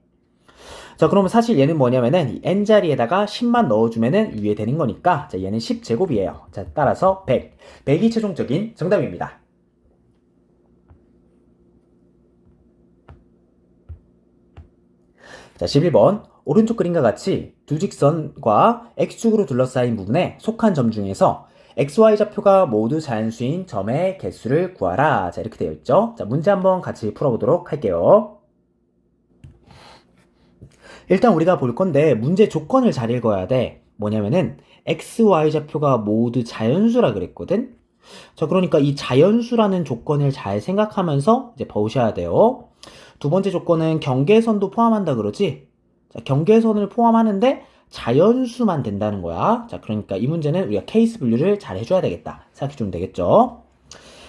자, 그러면 사실 얘는 뭐냐면은 이 n 자리에다가 10만 넣어주면은 위에 되는 거니까 자, 얘는 10제곱이에요. 자, 따라서 100. 100이 최종적인 정답입니다. 자, 11번. 오른쪽 그림과 같이 두 직선과 x축으로 둘러싸인 부분에 속한 점 중에서 xy 좌표가 모두 자연수인 점의 개수를 구하라. 자, 이렇게 되어 있죠. 자, 문제 한번 같이 풀어보도록 할게요. 일단 우리가 볼 건데 문제 조건을 잘 읽어야 돼. 뭐냐면은 xy 좌표가 모두 자연수라 그랬거든. 자, 그러니까 이 자연수라는 조건을 잘 생각하면서 이제 보셔야 돼요. 두 번째 조건은 경계선도 포함한다 그러지. 자, 경계선을 포함하는데 자연수만 된다는 거야. 자, 그러니까 이 문제는 우리가 케이스 분류를 잘 해줘야 되겠다. 생각해주면 되겠죠.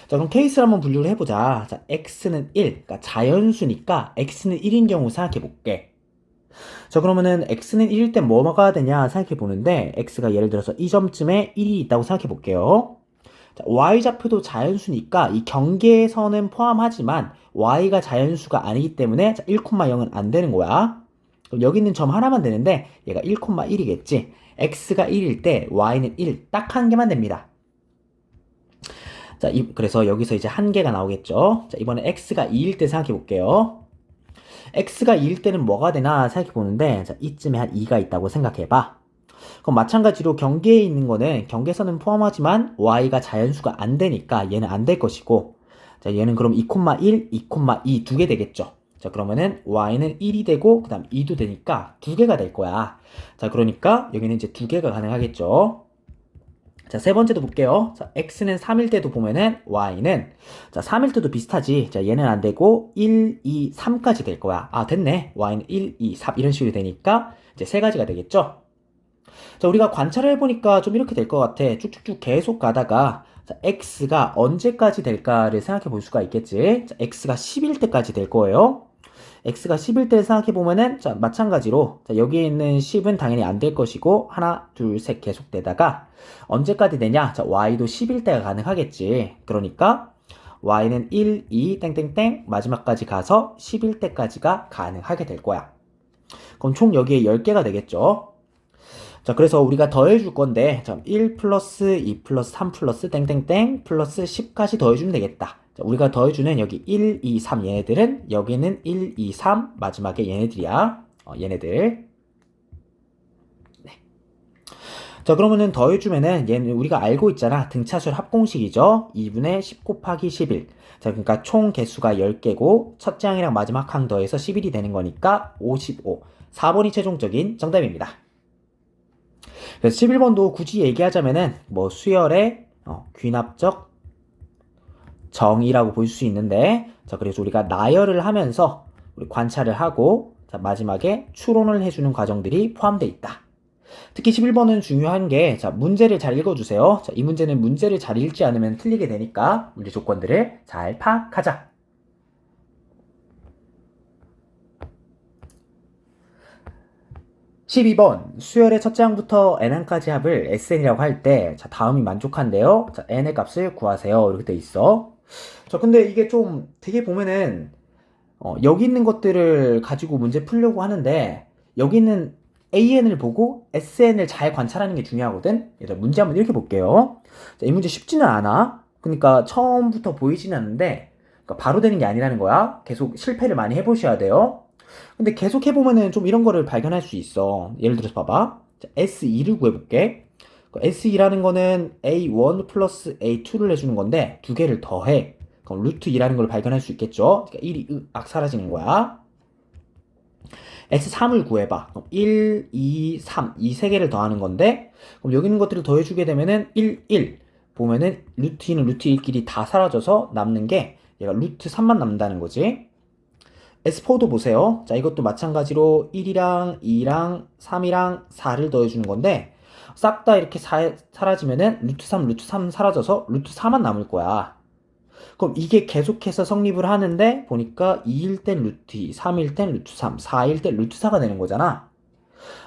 자, 그럼 케이스를 한번 분류를 해보자. 자, x는 1. 그러니까 자연수니까 x는 1인 경우 생각해볼게. 자, 그러면은 x는 1일 때 뭐가 되냐 생각해 보는데 x가 예를 들어서 이 점쯤에 1이 있다고 생각해 볼게요. 자, y좌표도 자연수니까 이 경계선은 포함하지만 y가 자연수가 아니기 때문에 1,0은 안 되는 거야. 그럼 여기 있는 점 하나만 되는데 얘가 1,1이겠지. x가 1일 때 y는 1, 딱 한 개만 됩니다. 자, 그래서 여기서 이제 한 개가 나오겠죠. 자, 이번에 x가 2일 때 생각해 볼게요. x가 2일 때는 뭐가 되나 생각해 보는데, 자, 이쯤에 한 2가 있다고 생각해 봐. 그럼 마찬가지로 경계에 있는 거는 경계선은 포함하지만 y가 자연수가 안 되니까 얘는 안 될 것이고, 자, 얘는 그럼 2,1, 2,2 두 개 되겠죠. 자, 그러면은 y는 1이 되고 그다음 2도 되니까 두 개가 될 거야. 자, 그러니까 여기는 이제 두 개가 가능하겠죠. 자, 세 번째도 볼게요. 자, x는 3일 때도 보면은 y는, 자, 3일 때도 비슷하지. 자, 얘는 안 되고 1, 2, 3까지 될 거야. 아, 됐네. y는 1, 2, 3 이런 식으로 되니까 이제 세 가지가 되겠죠. 자, 우리가 관찰을 해보니까 좀 이렇게 될 것 같아. 쭉쭉쭉 계속 가다가, 자, x가 언제까지 될까를 생각해 볼 수가 있겠지. 자, x가 10일 때까지 될 거예요. x가 10일 때를 생각해 보면은, 자, 마찬가지로, 자, 여기에 있는 10은 당연히 안 될 것이고, 하나, 둘, 셋 계속 되다가, 언제까지 되냐? 자, y도 10일 때가 가능하겠지. 그러니까, y는 1, 2, 땡땡땡, 마지막까지 가서 10일 때까지가 가능하게 될 거야. 그럼 총 여기에 10개가 되겠죠. 자, 그래서 우리가 더해줄 건데, 자, 1 플러스 2 플러스 3 플러스 땡땡땡 플러스 10까지 더해주면 되겠다. 자, 우리가 더해주는 여기 1, 2, 3 얘네들은 여기는 1, 2, 3 마지막에 얘네들이야. 얘네들. 네. 자, 그러면은 더해주면은 얘는 우리가 알고 있잖아. 등차수열 합공식이죠. 2분의 10 곱하기 11. 자, 그러니까 총 개수가 10개고 첫째 항이랑 마지막 항 더해서 11이 되는 거니까 55. 4번이 최종적인 정답입니다. 그래서 11번도 굳이 얘기하자면은 뭐 수열의 귀납적 정의라고 볼 수 있는데, 자, 그래서 우리가 나열을 하면서 우리 관찰을 하고, 자, 마지막에 추론을 해주는 과정들이 포함되어 있다. 특히 11번은 중요한 게, 자, 문제를 잘 읽어주세요. 자, 이 문제는 문제를 잘 읽지 않으면 틀리게 되니까 문제 조건들을 잘 파악하자. 12번 수열의 첫째 항부터 n항까지 합을 sn이라고 할 때, 자, 다음이 만족한데요. 자, n의 값을 구하세요. 이렇게 돼 있어. 자, 근데 이게 좀 되게 보면은 여기 있는 것들을 가지고 문제 풀려고 하는데, 여기 있는 an을 보고 sn을 잘 관찰하는 게 중요하거든. 얘들아, 문제 한번 이렇게 볼게요. 자, 이 문제 쉽지는 않아. 그러니까 처음부터 보이지는 않는데, 그러니까 바로 되는 게 아니라는 거야. 계속 실패를 많이 해보셔야 돼요. 근데 계속 해보면은 좀 이런 거를 발견할 수 있어. 예를 들어서 봐봐. 자, S2를 구해볼게. S2라는 거는 A1 플러스 A2를 해주는 건데, 두 개를 더해. 그럼 루트 2라는 걸 발견할 수 있겠죠? 그러니까 1이 악 사라지는 거야. S3을 구해봐. 그럼 1, 2, 3, 이 세 개를 더하는 건데, 그럼 여기 있는 것들을 더해주게 되면은 1, 1. 보면은 루트 2는 루트 1끼리 다 사라져서 남는 게 얘가 루트 3만 남는다는 거지. S4도 보세요. 자, 이것도 마찬가지로 1이랑 2랑 3이랑 4를 더해주는 건데, 싹 다 이렇게 사라지면은 루트 3, 루트 3 사라져서 루트 4만 남을 거야. 그럼 이게 계속해서 성립을 하는데, 보니까 2일 땐 루트 2, 3일 땐 루트 3, 4일 땐 루트 4가 되는 거잖아.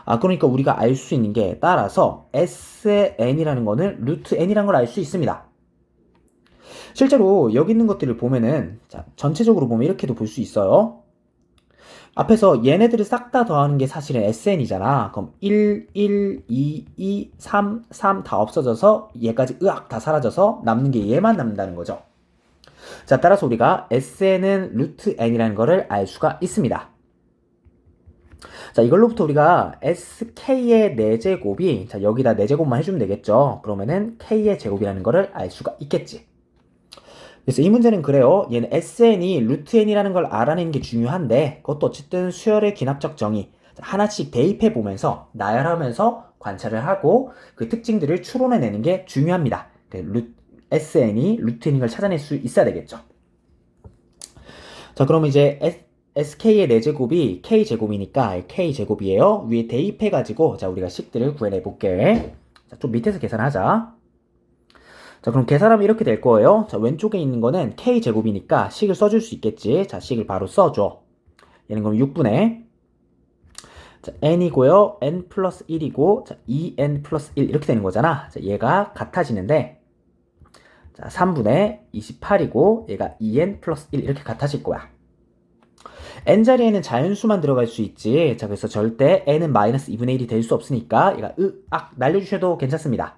아, 그러니까 우리가 알 수 있는 게, 따라서 S의 n이라는 거는 루트 n이라는 걸 알 수 있습니다. 실제로 여기 있는 것들을 보면은, 자, 전체적으로 보면 이렇게도 볼 수 있어요. 앞에서 얘네들을 싹 다 더하는 게 사실은 SN이잖아. 그럼 1, 1, 2, 2, 3, 3 다 없어져서 얘까지 으악 다 사라져서 남는 게 얘만 남는다는 거죠. 자, 따라서 우리가 SN은 루트 N이라는 거를 알 수가 있습니다. 자, 이걸로부터 우리가 SK의 4제곱이, 자, 여기다 4제곱만 해주면 되겠죠. 그러면은 K의 제곱이라는 거를 알 수가 있겠지. 그래서 이 문제는 그래요. 얘는 SN이 루트 N이라는 걸 알아내는 게 중요한데, 그것도 어쨌든 수열의 기납적 정의 하나씩 대입해 보면서 나열하면서 관찰을 하고 그 특징들을 추론해내는 게 중요합니다. SN이 루트 N인 걸 찾아낼 수 있어야 되겠죠. 자, 그럼 이제 SK의 4제곱이 K제곱이니까 K제곱이에요. 위에 대입해가지고, 자, 우리가 식들을 구해내 볼게. 자, 좀 밑에서 계산하자. 자, 그럼 계산하면 이렇게 될 거예요. 자, 왼쪽에 있는 거는 K제곱이니까 식을 써줄 수 있겠지. 자, 식을 바로 써줘. 얘는 그럼 6분의. 자, n이고요. n 플러스 1이고, 자, 2n 플러스 1 이렇게 되는 거잖아. 자, 얘가 같아지는데, 자, 3분의 28이고, 얘가 2n 플러스 1 이렇게 같아질 거야. n 자리에는 자연수만 들어갈 수 있지. 자, 그래서 절대 n은 마이너스 2분의 1이 될 수 없으니까, 얘가 날려주셔도 괜찮습니다.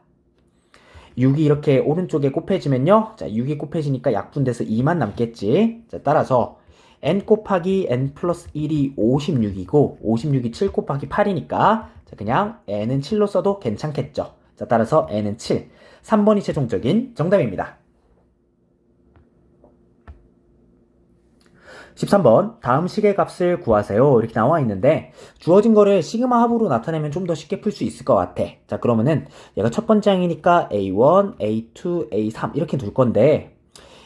6이 이렇게 오른쪽에 곱해지면요. 자, 6이 곱해지니까 약분돼서 2만 남겠지. 자, 따라서 n 곱하기 n 플러스 1이 56이고 56이 7 곱하기 8이니까 자, 그냥 n은 7로 써도 괜찮겠죠. 자, 따라서 n은 7. 3번이 최종적인 정답입니다. 13번 다음 식의 값을 구하세요 이렇게 나와 있는데 주어진 거를 시그마 합으로 나타내면 좀 더 쉽게 풀 수 있을 것 같아. 자, 그러면은 얘가 첫 번째 항이니까 A1, A2, A3 이렇게 둘 건데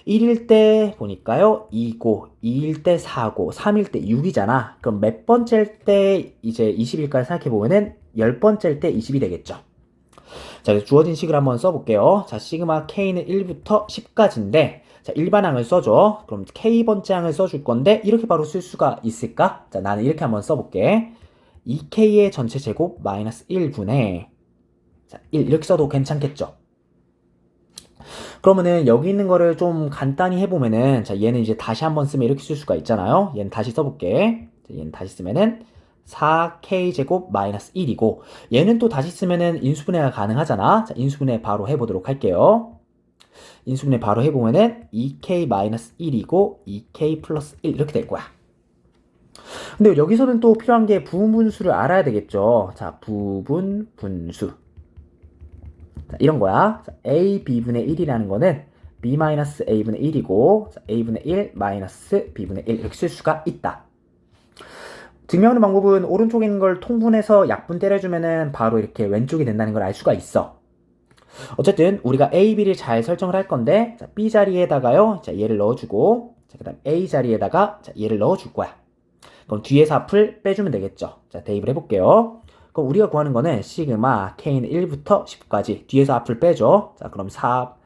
1일 때 보니까요 2고 2일 때 4고 3일 때 6이잖아. 그럼 몇 번째일 때 이제 20일까지 생각해보면은 10번째일 때 20이 되겠죠. 자, 그래서 주어진 식을 한번 써볼게요. 자, 시그마 K는 1부터 10까지인데 자, 일반항을 써줘. 그럼 K번째 항을 써줄 건데 이렇게 바로 쓸 수가 있을까? 자, 나는 이렇게 한번 써볼게. 2K의 전체 제곱 마이너스 1분의 자, 1 이렇게 써도 괜찮겠죠? 그러면은 여기 있는 거를 좀 간단히 해보면은 자, 얘는 이제 다시 한번 쓰면 이렇게 쓸 수가 있잖아요. 얘는 다시 써볼게. 자, 얘는 다시 쓰면은 4K 제곱 마이너스 1이고 얘는 또 다시 쓰면은 인수분해가 가능하잖아. 자, 인수분해 바로 해보도록 할게요. 인수분해 바로 해보면은 2K-1이고 2K 플러스 1 이렇게 될 거야. 근데 여기서는 또 필요한 게 부분분수를 알아야 되겠죠. 자, 부분 분수. 자, 이런 거야. 자, A, B분의 1이라는 거는 B-A분의 1이고 자, A분의 1 마이너스 B분의 1 이렇게 쓸 수가 있다. 증명하는 방법은 오른쪽에 있는 걸 통분해서 약분 때려주면은 바로 이렇게 왼쪽이 된다는 걸 알 수가 있어. 어쨌든 우리가 A, B를 잘 설정을 할 건데 자, B 자리에다가요. 자, 얘를 넣어주고 자, 그 다음 A 자리에다가 자, 얘를 넣어줄 거야. 그럼 뒤에서 앞을 빼주면 되겠죠. 자, 대입을 해볼게요. 그럼 우리가 구하는 거는 시그마 K는 1부터 10까지 뒤에서 앞을 빼죠. 자, 그럼 4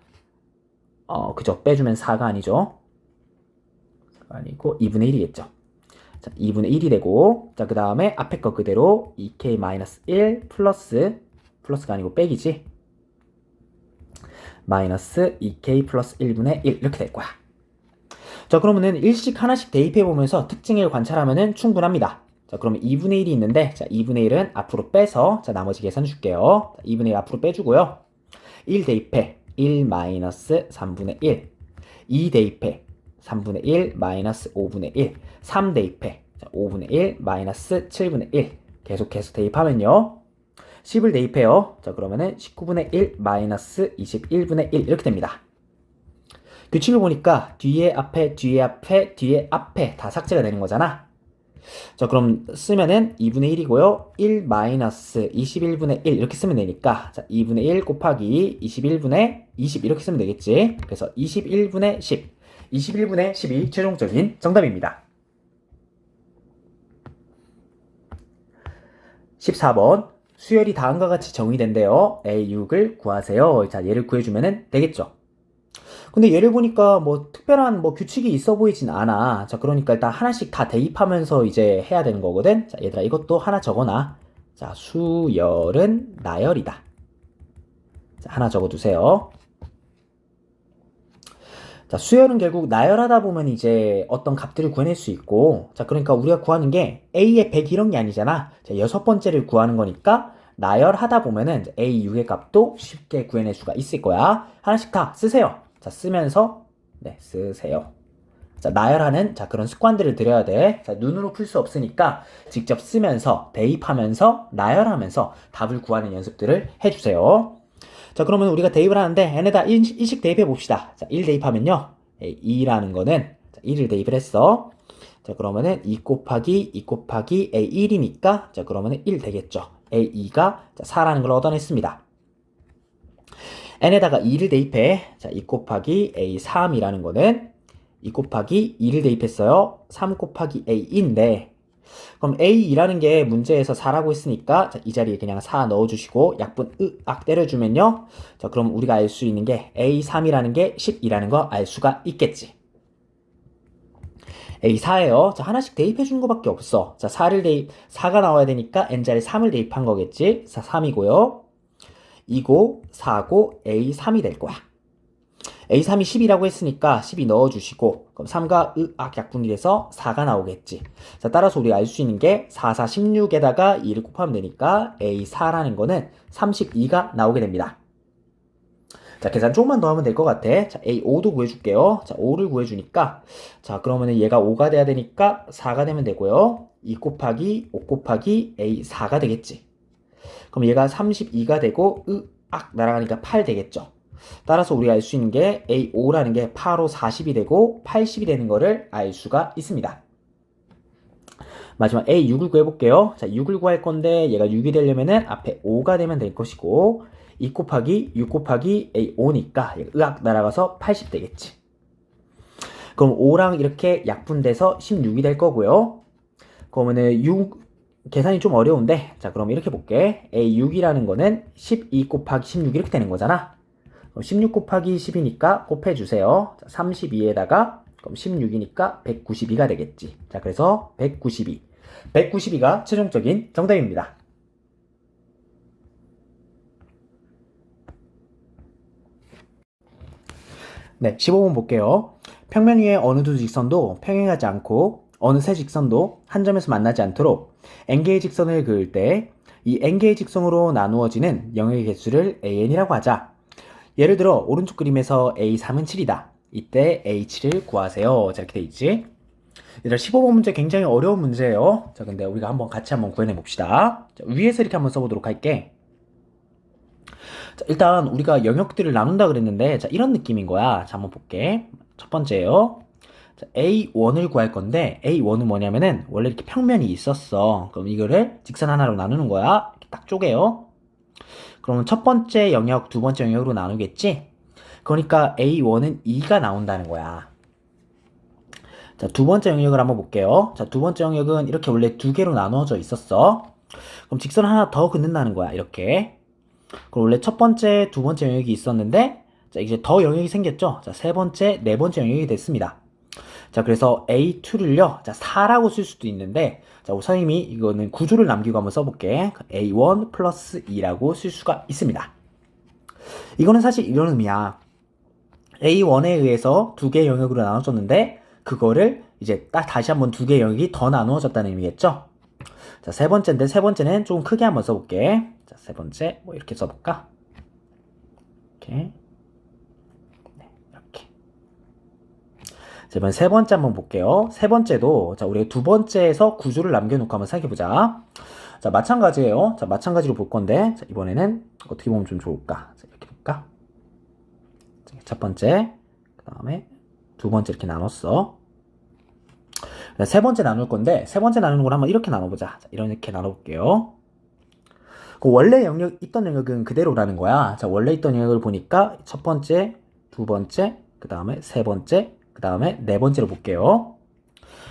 그죠. 빼주면 4가 아니죠. 4가 아니고 2분의 1이겠죠. 자, 2분의 1이 되고 자, 그 다음에 앞에 거 그대로 2K-1 플러스가 아니고 빼기지. 마이너스 2K 플러스 1분의 1 이렇게 될 거야. 자, 그러면은 일씩 하나씩 대입해보면서 특징을 관찰하면은 충분합니다. 자, 그러면 2분의 1이 있는데 자, 2분의 1은 앞으로 빼서 자, 나머지 계산 줄게요. 자, 2분의 1 앞으로 빼주고요. 1 대입해 1 마이너스 3분의 1 2 대입해 3분의 1 마이너스 5분의 1 3 대입해 자, 5분의 1 마이너스 7분의 1 계속해서 대입하면요 10을 대입해요. 자, 그러면은 19분의 1 마이너스 21분의 1 이렇게 됩니다. 규칙을 보니까 뒤에 앞에 다 삭제가 되는 거잖아. 자, 그럼 쓰면은 2분의 1이고요. 1 마이너스 21분의 1 이렇게 쓰면 되니까 자, 2분의 1 곱하기 21분의 20 이렇게 쓰면 되겠지. 그래서 21분의 10 21분의 10이 최종적인 정답입니다. 14번 수열이 다음과 같이 정의된대요. A6을 구하세요. 자, 얘를 구해주면 되겠죠. 근데 얘를 보니까 뭐 특별한 뭐 규칙이 있어 보이진 않아. 자, 그러니까 일단 하나씩 다 대입하면서 이제 해야 되는 거거든. 자, 얘들아 이것도 하나 적어놔. 자, 수열은 나열이다. 자, 하나 적어두세요. 자, 수열은 결국 나열하다 보면 이제 어떤 값들을 구해낼 수 있고 자, 그러니까 우리가 구하는 게 A의 100 이런 게 아니잖아. 자, 여섯 번째를 구하는 거니까 나열하다 보면은 A6의 값도 쉽게 구해낼 수가 있을 거야. 하나씩 다 쓰세요. 자, 쓰면서 네, 쓰세요. 자, 나열하는 자, 그런 습관들을 들여야 돼. 자, 눈으로 풀 수 없으니까 직접 쓰면서 대입하면서 나열하면서 답을 구하는 연습들을 해주세요. 자, 그러면 우리가 대입을 하는데 n에다 1씩 대입해 봅시다. 자, 1 대입하면요. 2라는 거는 자, 1을 대입을 했어. 자, 그러면은 2 곱하기 A1이니까 자, 그러면은 1 되겠죠. A2가 4라는 걸 얻어냈습니다. n에다가 2를 대입해. 자, 2 곱하기 A3이라는 거는 2 곱하기 2를 대입했어요. 3 곱하기 A인데 그럼 A2라는 게 문제에서 4라고 했으니까 자, 이 자리에 그냥 4 넣어주시고 약분 으악 때려주면요. 자, 그럼 우리가 알 수 있는 게 A3이라는 게 10이라는 거 알 수가 있겠지. A4예요. 자, 하나씩 대입해 주는 것밖에 없어. 자, 4가 나와야 되니까 n자리 3을 대입한 거겠지. 자, 3이고요. 2고, 4고, A3이 될 거야. A3이 10이라고 했으니까 12 넣어주시고, 그럼 3가 약분이 돼서 4가 나오겠지. 자, 따라서 우리가 알 수 있는 게 4, 4, 16에다가 2를 곱하면 되니까 A4라는 거는 32가 나오게 됩니다. 자, 계산 조금만 더 하면 될 것 같아. 자, A5도 구해줄게요. 자, 5를 구해주니까, 자, 그러면은 얘가 5가 돼야 되니까 4가 되면 되고요. 2 곱하기 5 곱하기 A4가 되겠지. 그럼 얘가 32가 되고, 날아가니까 8 되겠죠. 따라서 우리가 알 수 있는 게 A5라는 게 8, 5, 40이 되고 80이 되는 거를 알 수가 있습니다. 마지막 A6을 구해볼게요. 자, 6을 구할 건데 얘가 6이 되려면은 앞에 5가 되면 될 것이고 2 곱하기 6 곱하기 A5니까 날아가서 80 되겠지. 그럼 5랑 이렇게 약분돼서 16이 될 거고요. 그러면은 6 계산이 좀 어려운데 자, 그럼 이렇게 볼게. A6이라는 거는 12 곱하기 16 이렇게 되는 거잖아. 16 곱하기 10이니까 곱해주세요. 32에다가 그럼 16이니까 192가 되겠지. 자, 그래서 192. 192가 최종적인 정답입니다. 네, 15번 볼게요. 평면 위에 어느 두 직선도 평행하지 않고 어느 세 직선도 한 점에서 만나지 않도록 n개의 직선을 그을 때 이 n개의 직선으로 나누어지는 영역의 개수를 an이라고 하자. 예를 들어 오른쪽 그림에서 A3은 7이다. 이때 A7을 구하세요. 자, 이렇게 돼 있지. 얘들아, 15번 문제 굉장히 어려운 문제예요. 자, 근데 우리가 같이 한번 구해내 봅시다. 자, 위에서 이렇게 한번 써보도록 할게. 자, 일단 우리가 영역들을 나눈다 그랬는데 자, 이런 느낌인 거야. 자, 한번 볼게. 첫 번째요. 자, A1을 구할 건데 A1은 뭐냐면은 원래 이렇게 평면이 있었어. 그럼 이거를 직선 하나로 나누는 거야. 이렇게 딱 쪼개요. 그러면 첫 번째 영역, 두 번째 영역으로 나누겠지? 그러니까 A1은 2가 나온다는 거야. 자, 두 번째 영역을 한번 볼게요. 자, 두 번째 영역은 이렇게 원래 두 개로 나누어져 있었어. 그럼 직선 하나 더 긋는다는 거야, 이렇게. 그럼 원래 첫 번째, 두 번째 영역이 있었는데, 자, 이제 더 영역이 생겼죠? 자, 세 번째, 네 번째 영역이 됐습니다. 자, 그래서 A2를요, 자, 4라고 쓸 수도 있는데, 자, 우리 선생님이 이거는 구조를 남기고 한번 써볼게. A1 플러스 2라고 쓸 수가 있습니다. 이거는 사실 이런 의미야. A1에 의해서 두 개의 영역으로 나눠졌는데, 그거를 이제 딱 다시 한번 두 개의 영역이 더 나누어졌다는 의미겠죠? 자, 세 번째인데, 세 번째는 좀 크게 한번 써볼게. 자, 세 번째, 뭐 이렇게 써볼까? 이렇게. 네, 이렇게. 자, 이번 세 번째 한번 볼게요. 세 번째도, 자, 우리가 두 번째에서 구조를 남겨놓고 한번 생각해보자. 자, 마찬가지예요. 자, 마찬가지로 볼 건데, 자, 이번에는 어떻게 보면 좀 좋을까? 자, 이렇게 볼까? 자, 첫 번째, 그 다음에 두 번째 이렇게 나눴어. 세 번째 나눌 건데, 세 번째 나누는 걸 한번 이렇게 나눠보자. 자, 이렇게 나눠볼게요. 그 원래 있던 영역은 그대로라는 거야. 자, 원래 있던 영역을 보니까 첫 번째, 두 번째, 그 다음에 세 번째, 그 다음에 네 번째로 볼게요.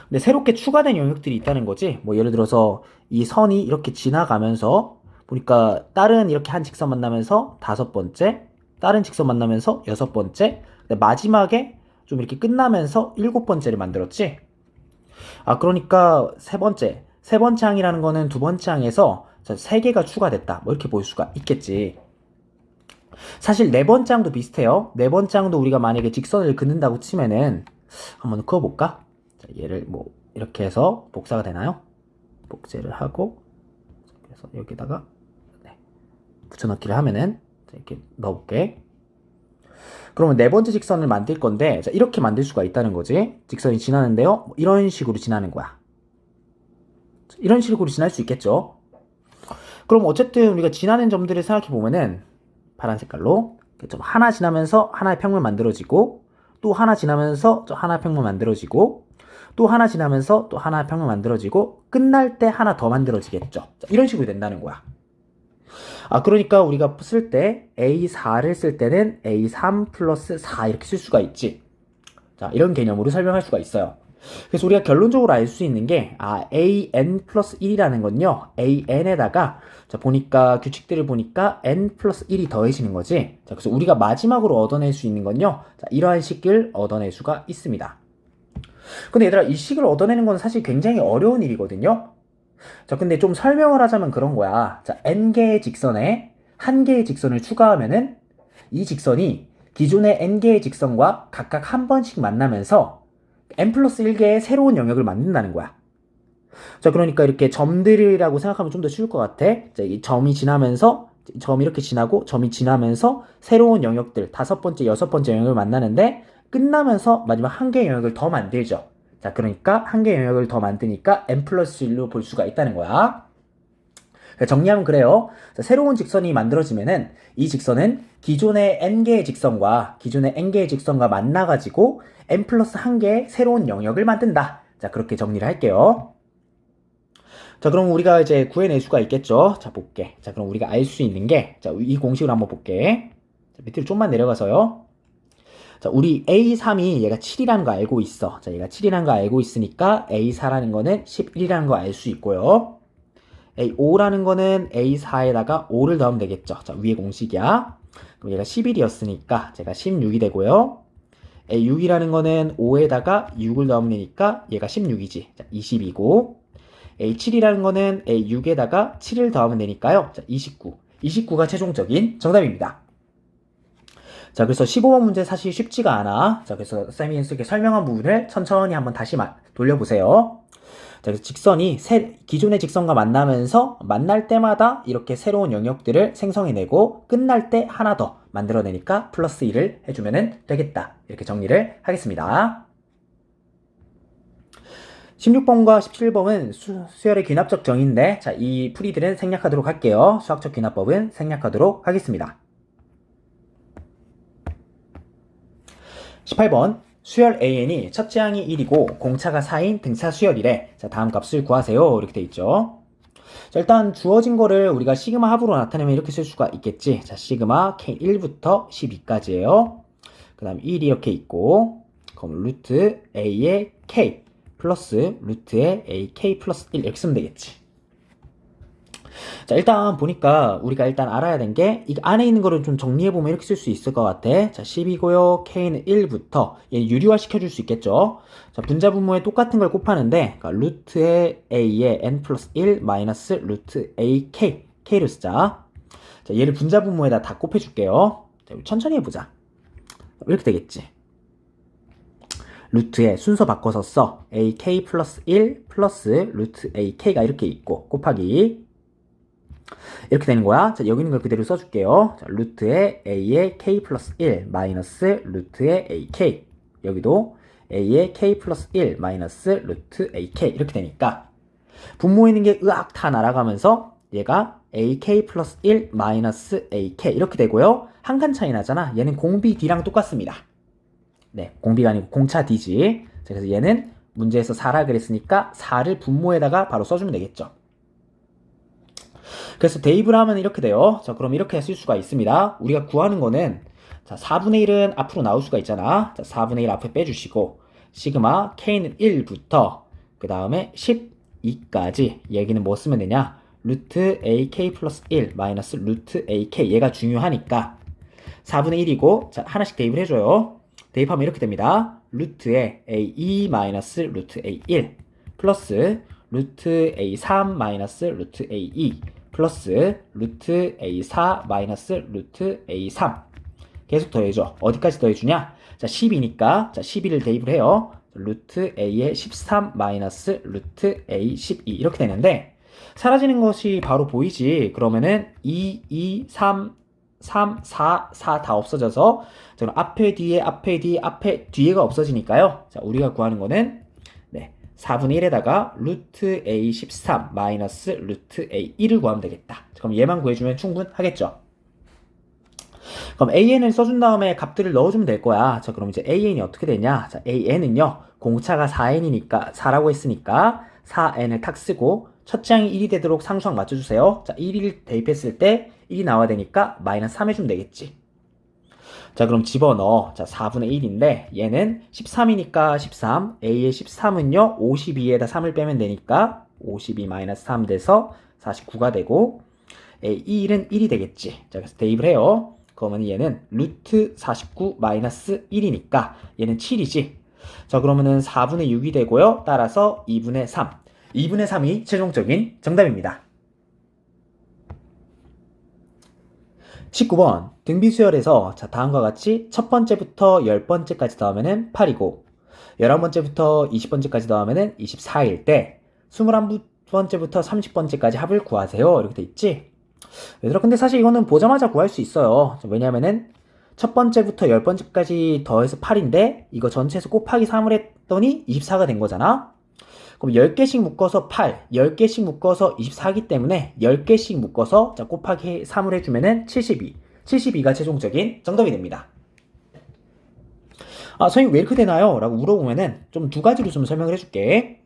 근데 새롭게 추가된 영역들이 있다는 거지. 뭐 예를 들어서 이 선이 이렇게 지나가면서 보니까 다른 이렇게 한 직선 만나면서 다섯 번째, 다른 직선 만나면서 여섯 번째, 근데 마지막에 좀 이렇게 끝나면서 일곱 번째를 만들었지. 아, 그러니까 세 번째 항이라는 거는 두 번째 항에서 세 개가 추가됐다. 뭐 이렇게 볼 수가 있겠지. 사실 네 번째 항도 비슷해요. 네 번째 항도 우리가 만약에 직선을 긋는다고 치면은 한번 그어볼까? 자, 얘를 뭐 이렇게 해서 복사가 되나요? 복제를 하고 그래서 여기다가 붙여넣기를 하면은 이렇게 넣어볼게. 그러면 네 번째 직선을 만들 건데 자, 이렇게 만들 수가 있다는 거지. 직선이 지나는데요. 뭐 이런 식으로 지나는 거야. 이런 식으로 지날 수 있겠죠. 그럼 어쨌든 우리가 지나는 점들을 생각해 보면은 파란 색깔로 좀 하나 지나면서 하나의 평면 만들어지고 또 하나 지나면서 또 하나의 평면 만들어지고 또 하나 지나면서 또 하나의 평면 만들어지고 끝날 때 하나 더 만들어지겠죠. 자, 이런 식으로 된다는 거야. 아, 그러니까 우리가 쓸 때 A4를 쓸 때는 A3 플러스 4 이렇게 쓸 수가 있지. 자, 이런 개념으로 설명할 수가 있어요. 그래서 우리가 결론적으로 알 수 있는 게 AN 플러스 1이라는 건요. AN에다가 자, 보니까 규칙들을 보니까 N 플러스 1이 더해지는 거지. 자, 그래서 우리가 마지막으로 얻어낼 수 있는 건요. 자, 이러한 식을 얻어낼 수가 있습니다. 근데 얘들아, 이 식을 얻어내는 건 사실 굉장히 어려운 일이거든요. 자, 근데 좀 설명을 하자면 그런 거야. 자, n개의 직선에 한 개의 직선을 추가하면은 이 직선이 기존의 n개의 직선과 각각 한 번씩 만나면서 n 플러스 1개의 새로운 영역을 만든다는 거야. 자, 그러니까 이렇게 점들이라고 생각하면 좀 더 쉬울 것 같아. 자, 이 점이 지나면서, 점이 이렇게 지나고, 점이 지나면서 새로운 영역들, 다섯 번째, 여섯 번째 영역을 만나는데, 끝나면서 마지막 한 개의 영역을 더 만들죠. 자, 그러니까 한 개의 영역을 더 만드니까 n 플러스 1로 볼 수가 있다는 거야. 정리하면 그래요. 자, 새로운 직선이 만들어지면은 이 직선은 기존의 n개의 직선과 만나가지고 n 플러스 한 개의 새로운 영역을 만든다. 자, 그렇게 정리를 할게요. 자, 그럼 우리가 이제 구해낼 수가 있겠죠? 자, 볼게. 자, 그럼 우리가 알 수 있는 게, 자, 이 공식을 한번 볼게. 자, 밑으로 좀만 내려가서요. 자, 우리 A3이 얘가 7이라는 거 알고 있어. 자, 얘가 7이라는 거 알고 있으니까 A4라는 거는 11이라는 거 알 수 있고요. A5라는 거는 A4에다가 5를 더하면 되겠죠. 자, 위에 공식이야. 그럼 얘가 11이었으니까 제가 16이 되고요. A6이라는 거는 5에다가 6을 더하면 되니까 얘가 16이지. 자, 20이고. A7이라는 거는 A6에다가 7을 더하면 되니까요. 자, 29. 29가 최종적인 정답입니다. 자, 그래서 15번 문제 사실 쉽지가 않아. 자, 그래서 쌤이 이렇게 설명한 부분을 천천히 한번 다시 돌려보세요. 자, 그래서 직선이 기존의 직선과 만나면서 만날 때마다 이렇게 새로운 영역들을 생성해내고 끝날 때 하나 더 만들어내니까 플러스 1을 해주면 되겠다. 이렇게 정리를 하겠습니다. 16번과 17번은 수열의 귀납적 정의인데, 자, 이 풀이들은 생략하도록 할게요. 수학적 귀납법은 생략하도록 하겠습니다. 18번. 수열 AN이 첫째 항이 1이고 공차가 4인 등차 수열이래. 자, 다음 값을 구하세요. 이렇게 돼 있죠. 자, 일단 주어진 거를 우리가 시그마 합으로 나타내면 이렇게 쓸 수가 있겠지. 자, 시그마 K1부터 12까지예요. 그 다음 1이 이렇게 있고, 그럼 루트 A의 K 플러스 루트의 AK 플러스 1 이렇게 쓰면 되겠지. 자, 일단 보니까 우리가 일단 알아야 된 게 이 안에 있는 거를 좀 정리해보면 이렇게 쓸 수 있을 것 같아. 자, 10이고요. K는 1부터 얘 유리화 시켜줄 수 있겠죠. 자, 분자 분모에 똑같은 걸 곱하는데 그러니까 루트의 A의 N 플러스 1 마이너스 루트 AK K를 쓰자. 자, 얘를 분자 분모에다 다 곱해줄게요. 자, 천천히 해보자. 이렇게 되겠지. 루트에 순서 바꿔서 써. AK 플러스 1 플러스 루트 AK가 이렇게 있고 곱하기 이렇게 되는 거야. 자, 여기 있는 걸 그대로 써줄게요. 자, 루트에 A의 K 플러스 1 마이너스 루트의 AK. 여기도 A의 K 플러스 1 마이너스 루트 AK. 이렇게 되니까 분모에 있는 게 으악 다 날아가면서 얘가 AK 플러스 1 마이너스 AK. 이렇게 되고요. 한 칸 차이 나잖아. 얘는 공비 D랑 똑같습니다. 네, 공비가 아니고 공차 D지. 자, 그래서 얘는 문제에서 4라 그랬으니까 4를 분모에다가 바로 써주면 되겠죠. 그래서 대입을 하면 이렇게 돼요. 자, 그럼 이렇게 쓸 수가 있습니다. 우리가 구하는 거는 자, 4분의 1은 앞으로 나올 수가 있잖아. 자, 4분의 1 앞에 빼주시고 시그마 K는 1부터 그 다음에 12까지 얘기는 뭐 쓰면 되냐? 루트 AK 플러스 1 마이너스 루트 AK. 얘가 중요하니까 4분의 1이고 자, 하나씩 대입을 해줘요. 대입하면 이렇게 됩니다. 루트에 A2 마이너스 루트 A1 플러스 루트 A3 마이너스 루트 A2 플러스 루트 A4 마이너스 루트 A3 계속 더해줘. 어디까지 더해주냐? 자, 10이니까 자, 12를 대입을 해요. 루트 A의 13 마이너스 루트 A12 이렇게 되는데 사라지는 것이 바로 보이지. 그러면은 2, 3, 4 다 없어져서 앞에 뒤에 앞에 뒤에 앞에 뒤에가 없어지니까요. 자, 우리가 구하는 거는 4분의 1에다가 루트 A13 마이너스 루트 A1을 구하면 되겠다. 그럼 얘만 구해주면 충분하겠죠. 그럼 AN을 써준 다음에 값들을 넣어주면 될 거야. 자, 그럼 이제 AN이 어떻게 되냐? 자, AN은요, 공차가 4N이니까, 4라고 했으니까 4N을 탁 쓰고 첫째 항이 1이 되도록 상수항 맞춰주세요. 자, 1을 대입했을 때 1이 나와야 되니까 마이너스 3 해주면 되겠지. 자, 그럼 집어넣어. 자, 4분의 1인데 얘는 13이니까 13. A의 13은요. 52에다 3을 빼면 되니까 52 마이너스 3 돼서 49가 되고 A 1은 1이 되겠지. 자, 그래서 대입을 해요. 그러면 얘는 루트 49 마이너스 1이니까 얘는 7이지. 자, 그러면은 4분의 6이 되고요. 따라서 2분의 3. 2분의 3이 최종적인 정답입니다. 19번 등비수열에서 자, 다음과 같이 첫 번째부터 10번째까지 더하면은 8이고 11번째부터 20번째까지 더하면은 24일 때 21번째부터 30번째까지 합을 구하세요. 이렇게 돼 있지? 얘들아, 근데 사실 이거는 보자마자 구할 수 있어요. 왜냐면은 첫 번째부터 10번째까지 더해서 8인데 이거 전체에서 곱하기 3을 했더니 24가 된 거잖아? 그럼 10개씩 묶어서 8, 10개씩 묶어서 24기 때문에 10개씩 묶어서 자, 곱하기 3을 해주면은 72. 72가 최종적인 정답이 됩니다. 아, 선생님 왜 이렇게 되나요? 라고 물어보면은 좀 두 가지로 좀 설명을 해줄게.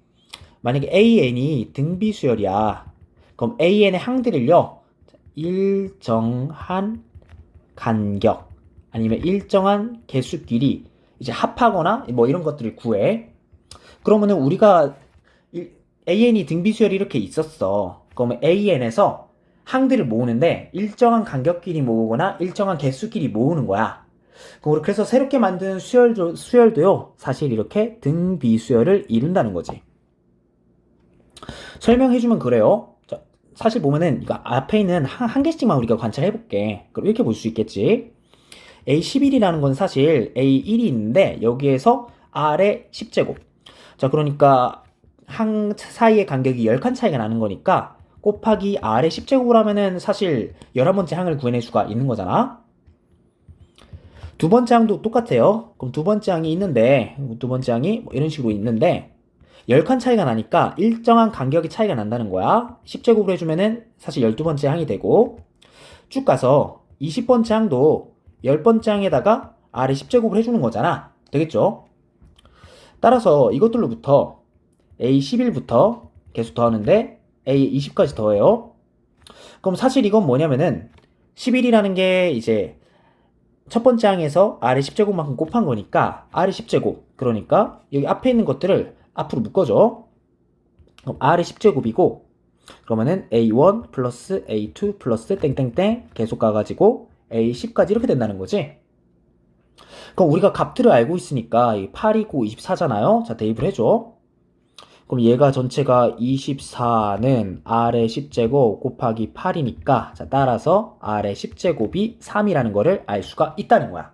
만약에 AN이 등비수열이야. 그럼 AN의 항들을요, 일정한 간격 아니면 일정한 개수끼리 이제 합하거나 뭐 이런 것들을 구해. 그러면은 우리가 AN이 등비수열이 이렇게 있었어. 그러면 AN에서 항들을 모으는데 일정한 간격끼리 모으거나 일정한 개수끼리 모으는 거야. 그래서 새롭게 만든 수열도요, 사실 이렇게 등비수열을 이룬다는 거지. 설명해주면 그래요. 자, 사실 보면은 이거 앞에 있는 한 개씩만 우리가 관찰해볼게. 그럼 이렇게 볼 수 있겠지. A11이라는 건 사실 A1이 있는데 여기에서 R의 10제곱. 자, 그러니까 항 사이의 간격이 10칸 차이가 나는 거니까 곱하기 R의 10제곱을 하면은 사실 11번째 항을 구해낼 수가 있는 거잖아. 두 번째 항도 똑같아요. 그럼 두 번째 항이 있는데, 두 번째 항이 뭐 이런 식으로 있는데, 10칸 차이가 나니까 일정한 간격이 차이가 난다는 거야. 10제곱을 해주면은 사실 12번째 항이 되고, 쭉 가서 20번째 항도 10번째 항에다가 R의 10제곱을 해주는 거잖아. 되겠죠? 따라서 이것들로부터 A11부터 계속 더하는데 A20까지 더해요. 그럼 사실 이건 뭐냐면은 11이라는 게 이제 첫 번째 항에서 R의 10제곱만큼 곱한 거니까 R의 10제곱. 그러니까 여기 앞에 있는 것들을 앞으로 묶어줘. 그럼 R의 10제곱이고 그러면은 A1 플러스 A2 플러스 땡땡땡 계속 가가지고 A10까지 이렇게 된다는 거지. 그럼 우리가 값들을 알고 있으니까 8이고 24잖아요. 자, 대입을 해줘. 그럼 얘가 전체가 24는 R의 10제곱 곱하기 8이니까 자, 따라서 R의 10제곱이 3이라는 거를 알 수가 있다는 거야.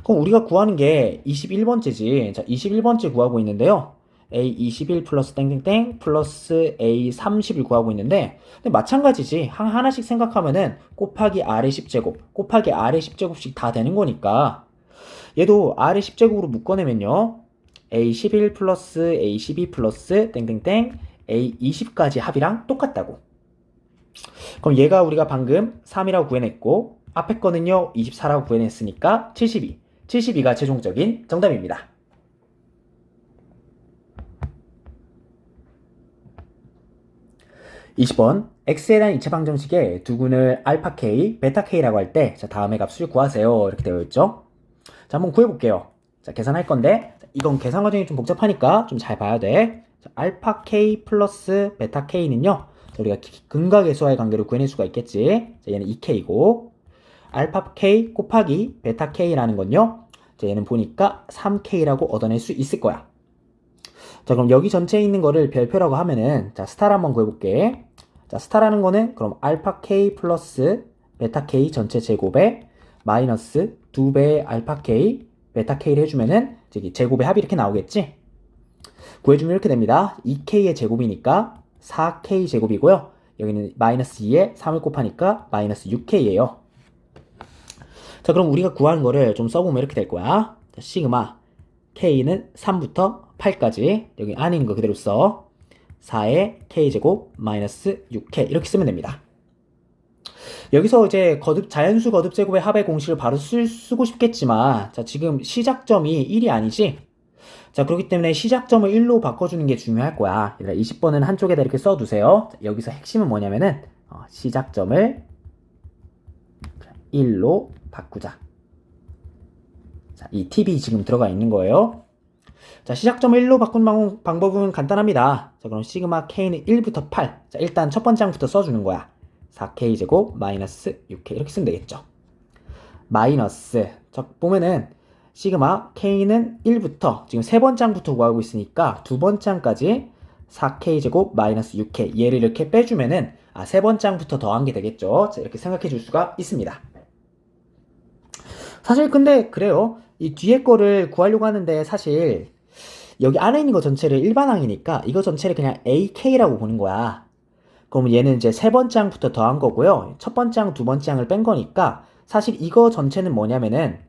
그럼 우리가 구하는 게 21번째지. 자, 21번째 구하고 있는데요. A21 플러스 땡땡땡 플러스 A30을 구하고 있는데 근데 마찬가지지. 하나씩 생각하면은 곱하기 R의 10제곱 곱하기 R의 10제곱씩 다 되는 거니까 얘도 R의 10제곱으로 묶어내면요. A11 플러스 A12 플러스 땡땡땡 A20까지 합이랑 똑같다고. 그럼 얘가 우리가 방금 3이라고 구해냈고 앞에 거는요 24라고 구해냈으니까 72. 72가 최종적인 정답입니다. 20번 x에 대한 이체 방정식의 두근을 알파 k, 베타 k라고 할 때 다음의 값을 구하세요. 이렇게 되어 있죠. 자, 한번 구해볼게요. 자, 계산할 건데 이건 계산 과정이 좀 복잡하니까 좀 잘 봐야 돼. 자, 알파 k 플러스 베타 k는요. 우리가 근각계수와의 관계를 구해낼 수가 있겠지. 자, 얘는 2k고 알파 k 곱하기 베타 k라는 건요. 자, 얘는 보니까 3k라고 얻어낼 수 있을 거야. 자, 그럼 여기 전체에 있는 거를 별표라고 하면은 자, 스타를 한번 구해볼게. 자, 스타라는 거는 그럼 알파 k 플러스 베타 k 전체 제곱에 마이너스 2배의 알파 k 베타 k를 해주면은 저기 제곱의 합이 이렇게 나오겠지? 구해주면 이렇게 됩니다. 2k의 제곱이니까 4k 제곱이고요. 여기는 마이너스 2에 3을 곱하니까 마이너스 6k예요. 자, 그럼 우리가 구하는 거를 좀 써보면 이렇게 될 거야. 자, 시그마 k는 3부터 8까지 여기 안에 있는 거 그대로 써. 4의 k제곱 마이너스 6k 이렇게 쓰면 됩니다. 여기서 이제 자연수 거듭 제곱의 합의 공식을 바로 쓰고 싶겠지만 자, 지금 시작점이 1이 아니지? 자, 그렇기 때문에 시작점을 1로 바꿔주는 게 중요할 거야. 20번은 한쪽에다 이렇게 써두세요. 자, 여기서 핵심은 뭐냐면은 시작점을 1로 바꾸자. 자, 이 팁이 지금 들어가 있는 거예요. 자, 시작점을 1로 바꾸는 방법은 간단합니다. 자, 그럼 시그마 k는 1부터 8. 자, 일단 첫 번째 항부터 써주는 거야. 4k제곱 마이너스 6k 이렇게 쓰면 되겠죠. 마이너스 자, 보면은 시그마 k는 1부터 지금 세 번째 항부터 구하고 있으니까 두 번째 항까지 4k 제곱 마이너스 6k 얘를 이렇게 빼주면은 세 번째 항부터 더한 게 되겠죠. 자, 이렇게 생각해 줄 수가 있습니다. 사실 근데 그래요. 이 뒤에 거를 구하려고 하는데 사실 여기 안에 있는 거 전체를 일반항이니까 이거 전체를 그냥 ak라고 보는 거야. 그럼 얘는 이제 세 번째 항부터 더한 거고요. 첫 번째 항, 두 번째 항을 뺀 거니까 사실 이거 전체는 뭐냐면은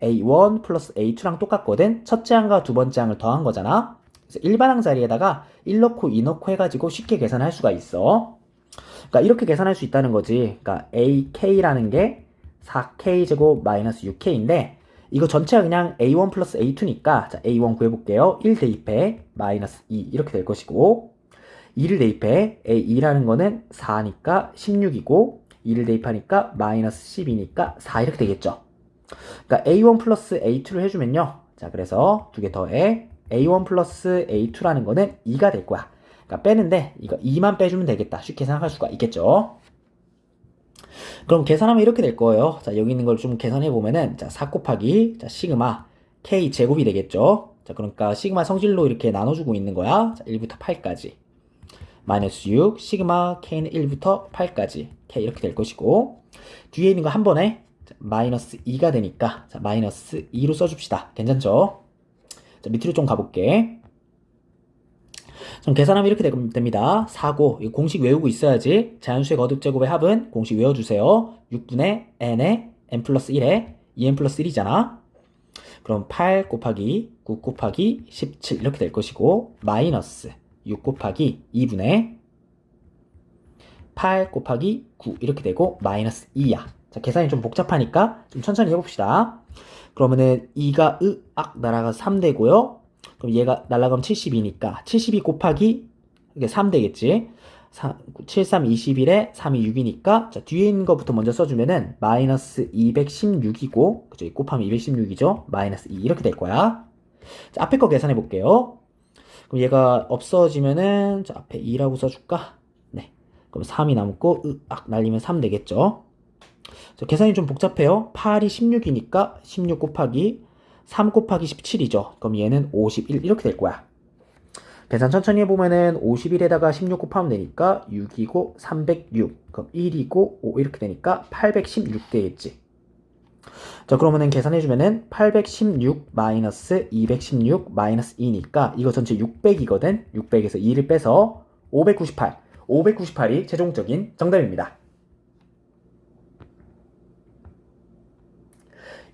A1 플러스 A2랑 똑같거든. 첫째 항과 두 번째 항을 더한 거잖아. 그래서 일반항 자리에다가 1 넣고 2 넣고 해가지고 쉽게 계산할 수가 있어. 그러니까 이렇게 계산할 수 있다는 거지. 그러니까 AK라는 게 4K 제곱 마이너스 6K인데 이거 전체가 그냥 A1 플러스 A2니까 자, A1 구해볼게요. 1 대입해 마이너스 2 이렇게 될 것이고 2를 대입해 A2라는 거는 4니까 16이고 2를 대입하니까 마이너스 12니까 4 이렇게 되겠죠. 그러니까 A1 플러스 A2를 해주면요. 자, 그래서 두 개 더해 A1 플러스 A2라는 거는 2가 될 거야. 그러니까 빼는데 이거 2만 빼주면 되겠다. 쉽게 생각할 수가 있겠죠. 그럼 계산하면 이렇게 될 거예요. 자, 여기 있는 걸 좀 계산해 보면은 자, 4 곱하기 자, 시그마 K 제곱이 되겠죠. 자, 그러니까 시그마 성질로 이렇게 나눠주고 있는 거야. 자, 1부터 8까지. 마이너스 6, 시그마 K는 1부터 8까지. K 이렇게 될 것이고 뒤에 있는 거 한 번에 마이너스 2가 되니까 자, 마이너스 2로 써줍시다. 괜찮죠? 자, 밑으로 좀 가볼게. 좀 계산하면 이렇게 됩니다. 4고 이 공식 외우고 있어야지. 자연수의 거듭제곱의 합은 공식 외워주세요. 6분의 n에 n 플러스 1에 2n 플러스 1이잖아. 그럼 8 곱하기 9 곱하기 17 이렇게 될 것이고 마이너스 6 곱하기 2분의 8 곱하기 9 이렇게 되고 마이너스 2야. 자, 계산이 좀 복잡하니까 좀 천천히 해봅시다. 그러면은 2가 으악 날아가서 3 되고요. 그럼 얘가 날아가면 72니까 72 곱하기 이게 3 되겠지. 7, 3, 21에 3이 6이니까 자, 뒤에 있는 거부터 먼저 써주면은 마이너스 216이고 그죠? 곱하면 216이죠. 마이너스 2 이렇게 될 거야. 자, 앞에 거 계산해 볼게요. 그럼 얘가 없어지면은 자, 앞에 2라고 써줄까? 네. 그럼 3이 남고 으악 날리면 3 되겠죠. 자, 계산이 좀 복잡해요. 8이 16이니까 16 곱하기 3 곱하기 17이죠. 그럼 얘는 51 이렇게 될 거야. 계산 천천히 해보면은 51에다가 16 곱하면 되니까 6이고 306 그럼 1이고 5 이렇게 되니까 816 되겠지. 자, 그러면은 계산해주면은 816 마이너스 216 마이너스 2니까 이거 전체 600이거든. 600에서 2를 빼서 598 598이 최종적인 정답입니다.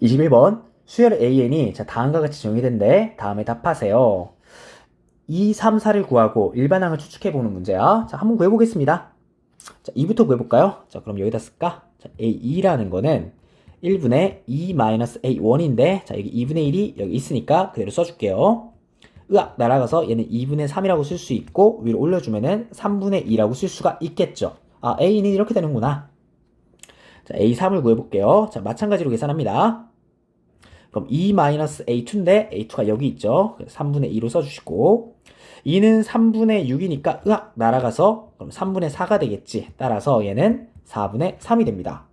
21번 수열 AN이 자, 다음과 같이 정의된데 다음에 답하세요. 2, 3, 4를 구하고 일반항을 추측해보는 문제야. 자, 한번 구해보겠습니다. 자, 2부터 구해볼까요? 자, 그럼 여기다 쓸까? 자, A2라는 거는 1분의 2-A1인데 자, 여기 2분의 1이 여기 있으니까 그대로 써줄게요. 으악 날아가서 얘는 2분의 3이라고 쓸 수 있고 위로 올려주면은 3분의 2라고 쓸 수가 있겠죠. 아, A는 이렇게 되는구나. 자, A3을 구해볼게요. 자, 마찬가지로 계산합니다. 그럼 2-A2인데 A2가 여기 있죠. 3분의 2로 써주시고 2는 3분의 6이니까 으악 날아가서 그럼 3분의 4가 되겠지. 따라서 얘는 4분의 3이 됩니다.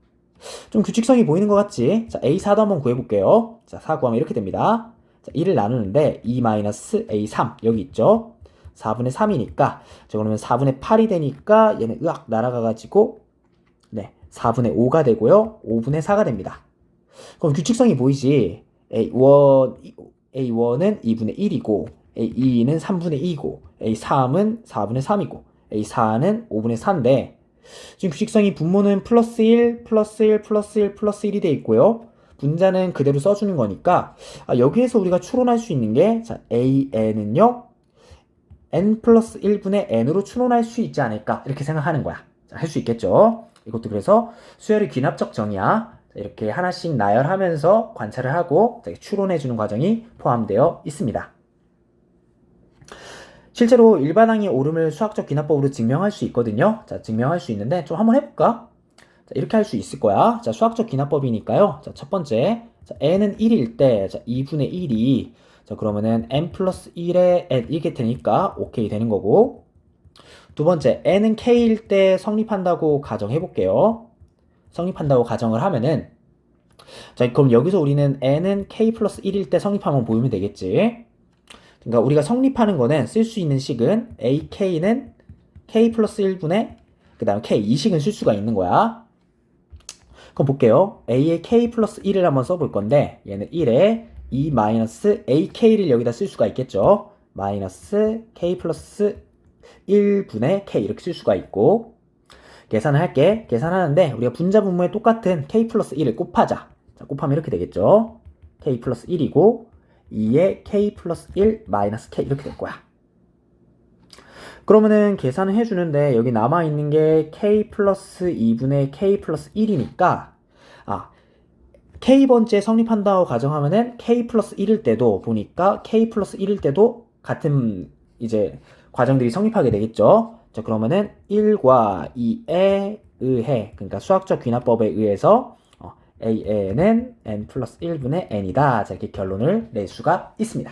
좀 규칙성이 보이는 것 같지? 자, A4도 한번 구해볼게요. 자, 4 구하면 이렇게 됩니다. 자, 1을 나누는데 2-A3 여기 있죠. 4분의 3이니까 자, 그러면 4분의 8이 되니까 얘는 으악 날아가가지고 네 4분의 5가 되고요. 5분의 4가 됩니다. 그럼 규칙성이 보이지? A1은 2분의 1이고 A2는 3분의 2이고 A3은 4분의 3이고 A4는 5분의 4인데 지금 규칙성이 분모는 플러스 1, 플러스 1, 플러스 1, 플러스 1이 되어 있고요. 분자는 그대로 써주는 거니까 여기에서 우리가 추론할 수 있는 게 자, AN은요 n 플러스 1분의 n으로 추론할 수 있지 않을까 이렇게 생각하는 거야. 할 수 있겠죠. 이것도 그래서 수열의 귀납적 정의야. 이렇게 하나씩 나열하면서 관찰을 하고 추론해주는 과정이 포함되어 있습니다. 실제로 일반항의 오름을 수학적 귀납법으로 증명할 수 있거든요. 자, 증명할 수 있는데 좀 한번 해볼까? 자, 이렇게 할 수 있을 거야. 자, 수학적 귀납법이니까요. 자, 첫 번째, 자, n은 1일 때, 자, 2분의 1이, 자, 그러면은 n 플러스 1에 n 이게 되니까 오케이 되는 거고. 두 번째, n은 k일 때 성립한다고 가정해 볼게요. 성립한다고 가정을 하면은 자, 그럼 여기서 우리는 n은 k 플러스 1일 때 성립하면 보이면 되겠지. 그러니까 우리가 성립하는 거는 쓸 수 있는 식은 ak는 k 플러스 1분의 그 다음 k 이 식은 쓸 수가 있는 거야. 그럼 볼게요. a의 k 플러스 1을 한번 써볼 건데 얘는 1에 2 마이너스 ak를 여기다 쓸 수가 있겠죠. 마이너스 k 플러스 1분의 k 이렇게 쓸 수가 있고 계산을 할게. 계산하는데 우리가 분자 분모에 똑같은 k 플러스 1을 곱하자. 자, 곱하면 이렇게 되겠죠. k 플러스 1이고 2에 k 플러스 1 마이너스 k 이렇게 될 거야. 그러면은 계산을 해주는데 여기 남아있는 게 k 플러스 2분의 k 플러스 1이니까 k번째 성립한다고 가정하면은 k 플러스 1일 때도 보니까 k 플러스 1일 때도 같은 이제 과정들이 성립하게 되겠죠. 자, 그러면은 1과 2에 의해 그러니까 수학적 귀납법에 의해서 AN은 n 플러스 1분의 n이다. 자, 이렇게 결론을 낼 수가 있습니다.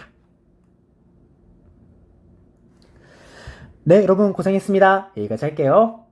네, 여러분 고생했습니다. 여기까지 할게요.